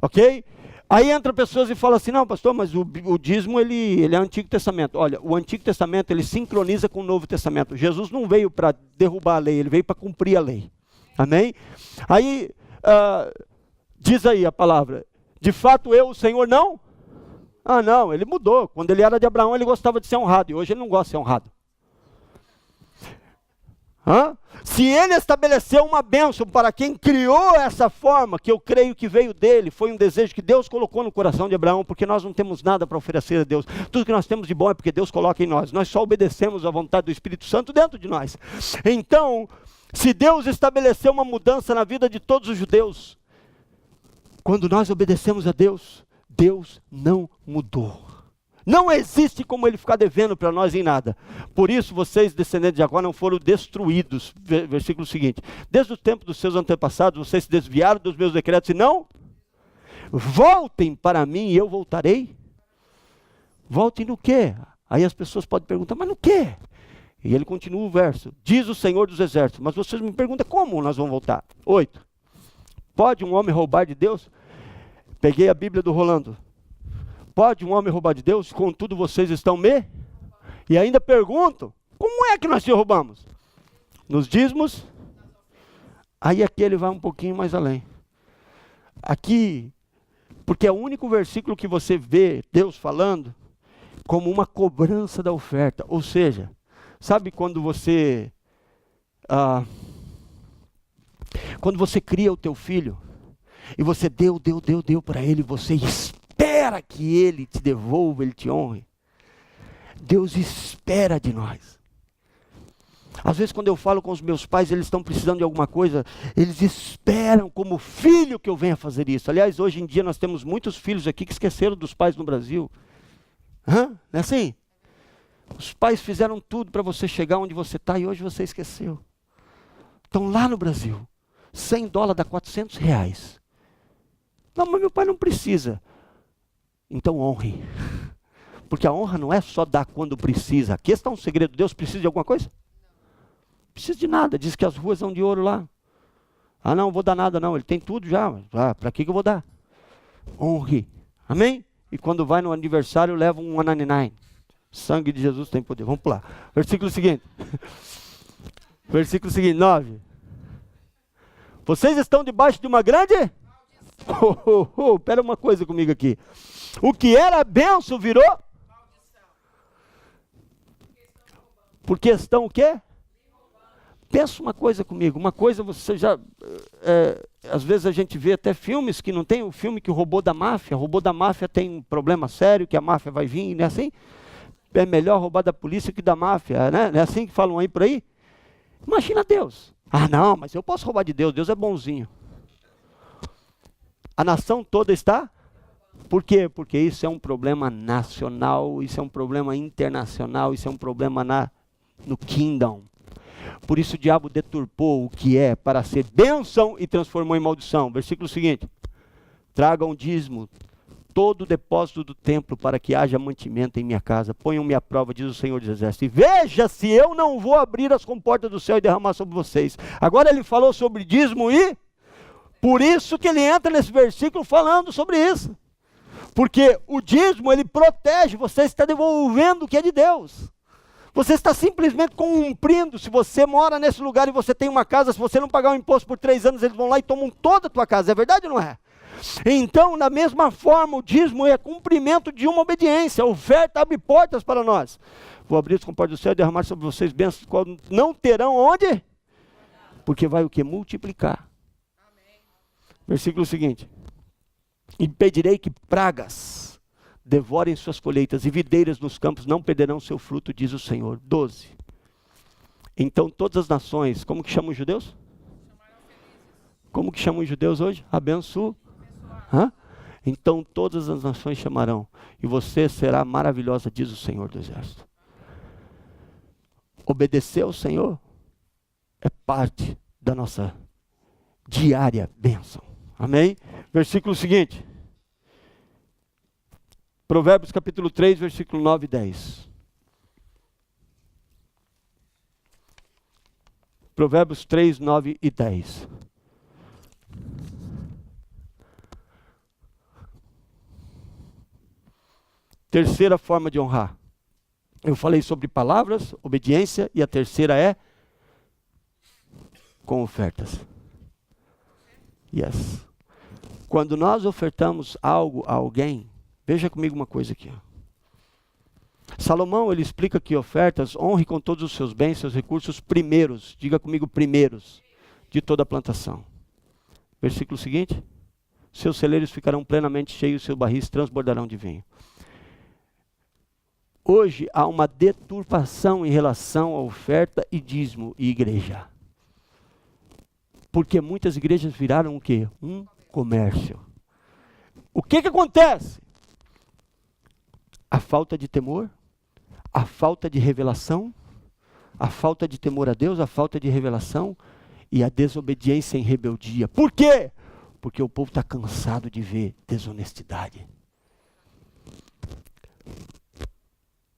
Ok? Aí entra pessoas e falam assim, não pastor, mas o dízimo ele é Antigo Testamento. Olha, o Antigo Testamento ele sincroniza com o Novo Testamento. Jesus não veio para derrubar a lei, ele veio para cumprir a lei. Amém? Aí, diz aí a palavra, de fato eu, o Senhor, não... Ah não, ele mudou. Quando ele era de Abraão, ele gostava de ser honrado. E hoje ele não gosta de ser honrado. Se ele estabeleceu uma bênção para quem criou essa forma, que eu creio que veio dele, foi um desejo que Deus colocou no coração de Abraão, porque nós não temos nada para oferecer a Deus. Tudo que nós temos de bom é porque Deus coloca em nós. Nós só obedecemos à vontade do Espírito Santo dentro de nós. Então, se Deus estabeleceu uma mudança na vida de todos os judeus, quando nós obedecemos a Deus, Deus não mudou. Não existe como ele ficar devendo para nós em nada. Por isso vocês, descendentes de Jacó, não foram destruídos. Versículo seguinte: desde o tempo dos seus antepassados, vocês se desviaram dos meus decretos e não voltem para mim e eu voltarei. Voltem no quê? Aí as pessoas podem perguntar, mas no quê? E ele continua o verso: diz o Senhor dos Exércitos. Mas vocês me perguntam, como nós vamos voltar? 8. Pode um homem roubar de Deus? Peguei a Bíblia do Rolando. Pode um homem roubar de Deus? Contudo vocês estão me... E ainda perguntam, como é que nós te roubamos? Nos dízimos? Aí aqui ele vai um pouquinho mais além. Aqui, porque é o único versículo que você vê Deus falando como uma cobrança da oferta. Ou seja, sabe quando você cria o teu filho e você deu para ele, você espera que ele te devolva, ele te honre. Deus espera de nós. Às vezes quando eu falo com os meus pais, eles estão precisando de alguma coisa, eles esperam como filho que eu venha fazer isso. Aliás, hoje em dia nós temos muitos filhos aqui que esqueceram dos pais no Brasil. Não é assim? Os pais fizeram tudo para você chegar onde você está e hoje você esqueceu. Estão lá no Brasil. $100 dá R$400. Não, mas meu pai não precisa. Então honre. Porque a honra não é só dar quando precisa. Aqui está um segredo. Deus precisa de alguma coisa? Não precisa de nada. Diz que as ruas são de ouro lá. Ah, não vou dar nada não. Ele tem tudo já. Para que eu vou dar? Honre. Amém? E quando vai no aniversário, leva um 199. Sangue de Jesus tem poder. Vamos pular. Versículo seguinte. Versículo seguinte, 9. Vocês estão debaixo de uma grande... Espera uma coisa comigo aqui. O que era bênção virou? Maldição. Porque estão o quê? Pensa uma coisa comigo. Uma coisa você já... às vezes a gente vê até filmes que não tem o filme que o robô da máfia. O robô da máfia tem um problema sério, que a máfia vai vir, não é assim? É melhor roubar da polícia que da máfia, né? Não é assim que falam aí por aí? Imagina Deus. Ah não, mas eu posso roubar de Deus. Deus é bonzinho. A nação toda está? Por quê? Porque isso é um problema nacional, isso é um problema internacional, isso é um problema no kingdom. Por isso o diabo deturpou o que é para ser bênção e transformou em maldição. Versículo seguinte. Tragam dízimo, todo o depósito do templo, para que haja mantimento em minha casa. Ponham-me à prova, diz o Senhor dos Exércitos. E veja se eu não vou abrir as comportas do céu e derramar sobre vocês. Agora ele falou sobre dízimo e... Por isso que ele entra nesse versículo falando sobre isso. Porque o dízimo, ele protege, você está devolvendo o que é de Deus. Você está simplesmente cumprindo. Se você mora nesse lugar e você tem uma casa, se você não pagar o imposto por 3 anos, eles vão lá e tomam toda a tua casa. É verdade ou não é? Então, da mesma forma, o dízimo é cumprimento de uma obediência. A oferta abre portas para nós. Vou abrir as comportas do céu e derramar sobre vocês bênçãos, não terão onde? Porque vai o que? Multiplicar. Versículo seguinte. Impedirei que pragas devorem suas colheitas e videiras nos campos não perderão seu fruto, diz o Senhor. 12. Então todas as nações, como que chamam os judeus? Como que chamam os judeus hoje? Então todas as nações chamarão e você será maravilhosa, diz o Senhor do Exército. Obedecer ao Senhor é parte da nossa diária bênção. Amém? Versículo seguinte. Provérbios capítulo 3, versículo 9 e 10. Provérbios 3, 9 e 10. Terceira forma de honrar. Eu falei sobre palavras, obediência, e a terceira é com ofertas. Yes. Quando nós ofertamos algo a alguém, veja comigo uma coisa aqui. Salomão, ele explica que ofertas, honre com todos os seus bens, seus recursos primeiros, diga comigo primeiros, de toda a plantação. Versículo seguinte, seus celeiros ficarão plenamente cheios, seus barris transbordarão de vinho. Hoje há uma deturpação em relação à oferta e dízimo e igreja. Porque muitas igrejas viraram o quê? Um comércio. O que acontece? A falta de temor, a falta de revelação, a falta de temor a Deus, a falta de revelação e a desobediência em rebeldia. Por quê? Porque o povo está cansado de ver desonestidade.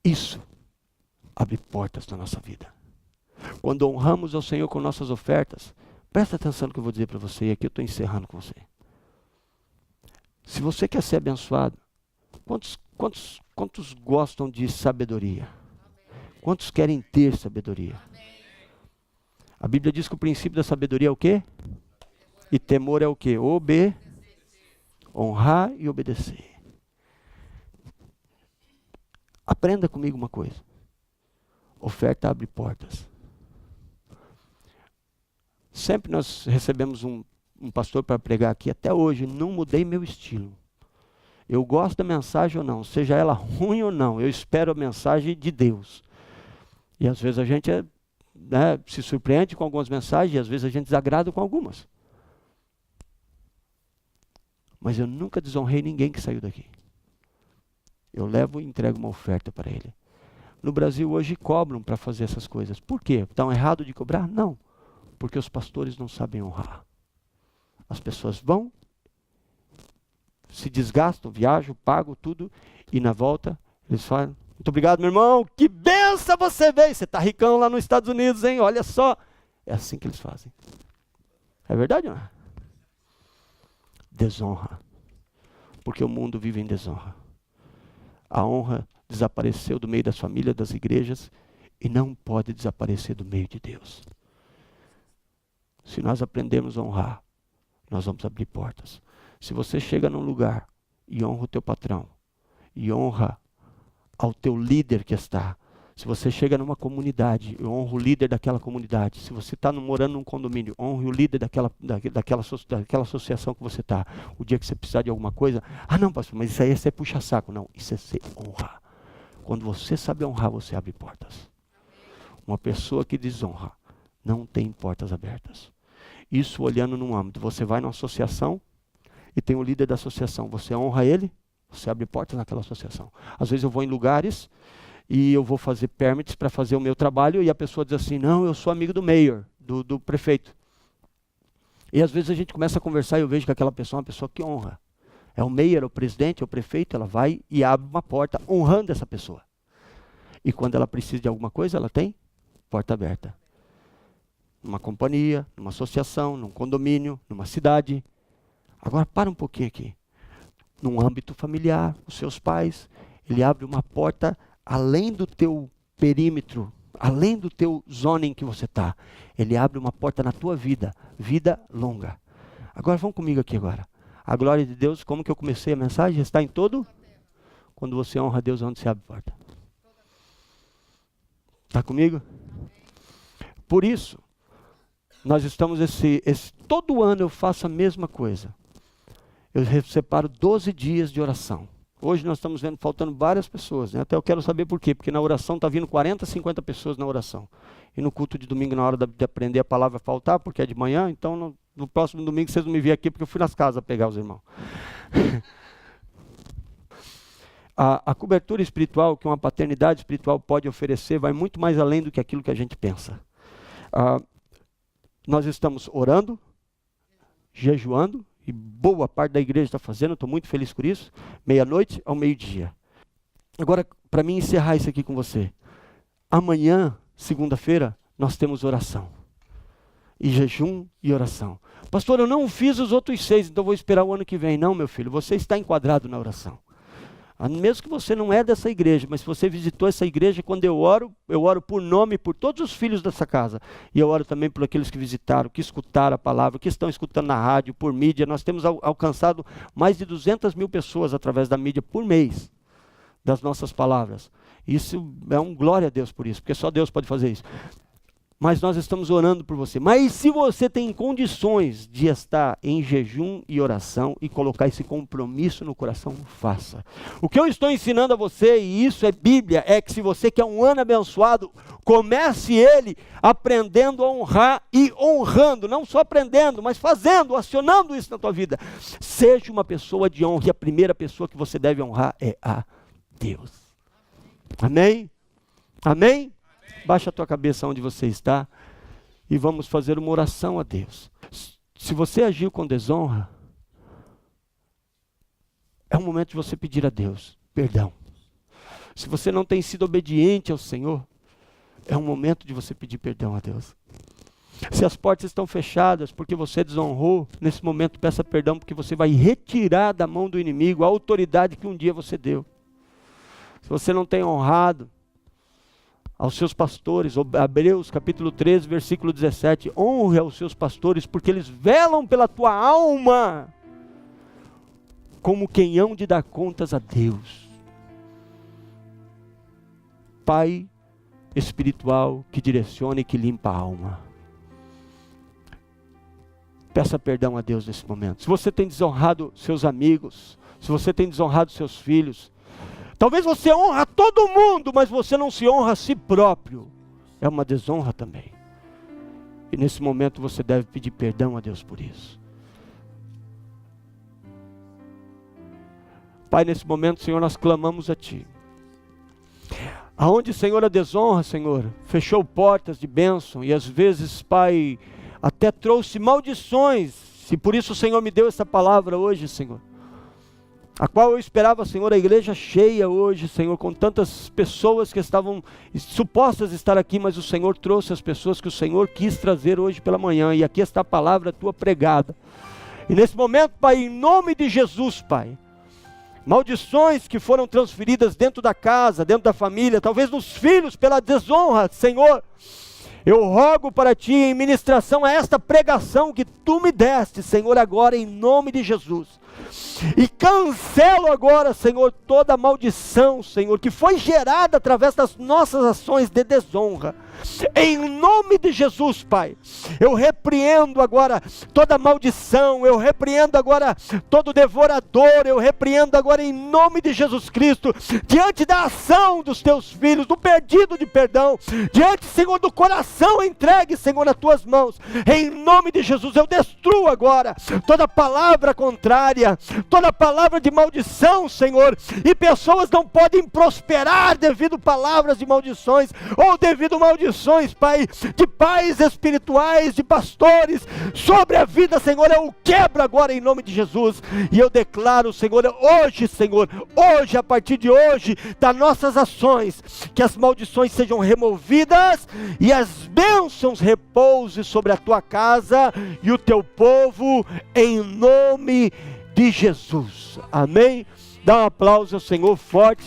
Isso abre portas na nossa vida. Quando honramos ao Senhor com nossas ofertas, presta atenção no que eu vou dizer para você, e aqui eu estou encerrando com você. Se você quer ser abençoado, quantos gostam de sabedoria? Quantos querem ter sabedoria? A Bíblia diz que o princípio da sabedoria é o quê? E temor é o quê? Honrar e obedecer. Aprenda comigo uma coisa. Oferta abre portas. Sempre nós recebemos um pastor para pregar aqui. Até hoje, não mudei meu estilo. Eu gosto da mensagem ou não, seja ela ruim ou não, eu espero a mensagem de Deus. E às vezes a gente se surpreende com algumas mensagens, e às vezes a gente desagrada com algumas. Mas eu nunca desonrei ninguém que saiu daqui. Eu levo e entrego uma oferta para ele. No Brasil hoje cobram para fazer essas coisas. Por quê? Estão errado de cobrar? Não. Porque os pastores não sabem honrar. As pessoas vão, se desgastam, viajam, pagam tudo, e na volta eles falam, muito obrigado meu irmão, que benção você veio, você está ricão lá nos Estados Unidos, hein? Olha só. É assim que eles fazem. É verdade ou não é? Desonra. Porque o mundo vive em desonra. A honra desapareceu do meio das famílias, das igrejas, e não pode desaparecer do meio de Deus. Se nós aprendermos a honrar, nós vamos abrir portas. Se você chega num lugar e honra o teu patrão, e honra ao teu líder que está, se você chega numa comunidade e honra o líder daquela comunidade, se você está morando num condomínio, honre o líder daquela associação que você está. O dia que você precisar de alguma coisa, não pastor, mas isso aí é ser puxa-saco. Não, isso é ser honrar. Quando você sabe honrar, você abre portas. Uma pessoa que desonra não tem portas abertas. Isso olhando num âmbito, você vai numa associação e tem o líder da associação, você honra ele, você abre portas naquela associação. Às vezes eu vou em lugares e eu vou fazer permits para fazer o meu trabalho e a pessoa diz assim, não, eu sou amigo do mayor, do prefeito. E às vezes a gente começa a conversar e eu vejo que aquela pessoa é uma pessoa que honra. É o mayor, é o presidente, é o prefeito, ela vai e abre uma porta honrando essa pessoa. E quando ela precisa de alguma coisa, ela tem porta aberta. Numa companhia, numa associação, num condomínio, numa cidade. Agora para um pouquinho aqui. Num âmbito familiar, os seus pais, ele abre uma porta além do teu perímetro, além do teu zona em que você está. Ele abre uma porta na tua vida, vida longa. Agora vamos comigo aqui agora. A glória de Deus, como que eu comecei a mensagem? Está em todo? Quando você honra a Deus, onde se abre a porta? Está comigo? Por isso, nós estamos todo ano eu faço a mesma coisa. Eu separo 12 dias de oração. Hoje nós estamos vendo faltando várias pessoas, né? Até eu quero saber por quê, porque na oração está vindo 40, 50 pessoas na oração. E no culto de domingo, na hora de aprender a palavra, faltar, porque é de manhã, então no próximo domingo vocês não me veem aqui, porque eu fui nas casas pegar os irmãos. A cobertura espiritual que uma paternidade espiritual pode oferecer vai muito mais além do que aquilo que a gente pensa. Nós estamos orando, jejuando, e boa parte da igreja está fazendo, estou muito feliz por isso, meia-noite ao meio-dia. Agora, para mim encerrar isso aqui com você, amanhã, segunda-feira, nós temos oração. E jejum e oração. Pastor, eu não fiz os outros 6, então vou esperar o ano que vem. Não, meu filho, você está enquadrado na oração. Mesmo que você não é dessa igreja, mas se você visitou essa igreja, quando eu oro por nome, por todos os filhos dessa casa. E eu oro também por aqueles que visitaram, que escutaram a palavra, que estão escutando na rádio, por mídia. Nós temos alcançado mais de 200 mil pessoas através da mídia por mês, das nossas palavras. Isso é um glória a Deus por isso, porque só Deus pode fazer isso. Mas nós estamos orando por você. Mas se você tem condições de estar em jejum e oração e colocar esse compromisso no coração, faça. O que eu estou ensinando a você, e isso é Bíblia, é que se você quer um ano abençoado, comece ele aprendendo a honrar e honrando. Não só aprendendo, mas fazendo, acionando isso na tua vida. Seja uma pessoa de honra, e a primeira pessoa que você deve honrar é a Deus. Amém? Amém? Baixa a tua cabeça onde você está e vamos fazer uma oração a Deus. Se você agiu com desonra, é o momento de você pedir a Deus perdão. Se você não tem sido obediente ao Senhor, é um momento de você pedir perdão a Deus. Se as portas estão fechadas porque você desonrou, nesse momento peça perdão, porque você vai retirar da mão do inimigo a autoridade que um dia você deu. Se você não tem honrado aos seus pastores, Hebreus capítulo 13, versículo 17, honre aos seus pastores, porque eles velam pela tua alma, como quem hão de dar contas a Deus. Pai espiritual que direciona e que limpa a alma. Peça perdão a Deus nesse momento. Se você tem desonrado seus amigos, se você tem desonrado seus filhos, talvez você honra todo mundo, mas você não se honra a si próprio. É uma desonra também. E nesse momento você deve pedir perdão a Deus por isso. Pai, nesse momento, Senhor, nós clamamos a Ti. Aonde, Senhor, a desonra, Senhor, fechou portas de bênção e às vezes, Pai, até trouxe maldições. E por isso o Senhor me deu essa palavra hoje, Senhor, a qual eu esperava, Senhor, a igreja cheia hoje, Senhor, com tantas pessoas que estavam supostas estar aqui, mas o Senhor trouxe as pessoas que o Senhor quis trazer hoje pela manhã, e aqui está a palavra Tua pregada. E nesse momento, Pai, em nome de Jesus, Pai, maldições que foram transferidas dentro da casa, dentro da família, talvez nos filhos, pela desonra, Senhor, eu rogo para Ti em ministração a esta pregação que Tu me deste, Senhor, agora em nome de Jesus. E cancelo agora, Senhor, toda maldição, Senhor, que foi gerada através das nossas ações de desonra. Em nome de Jesus, Pai, eu repreendo agora toda maldição, eu repreendo agora todo devorador, eu repreendo agora em nome de Jesus Cristo, diante da ação dos Teus filhos, do pedido de perdão, diante, Senhor, do coração entregue, Senhor, nas Tuas mãos. Em nome de Jesus, eu destruo agora toda palavra contrária, toda palavra de maldição, Senhor, e pessoas não podem prosperar devido a palavras de maldições, ou devido a maldições, Pai, de pais espirituais, de pastores, sobre a vida, Senhor, eu quebro agora em nome de Jesus, e eu declaro, Senhor, hoje, Senhor, hoje, a partir de hoje, das nossas ações, que as maldições sejam removidas, e as bênçãos repousem sobre a Tua casa, e o Teu povo, em nome de Jesus, amém? Dá um aplauso ao Senhor forte.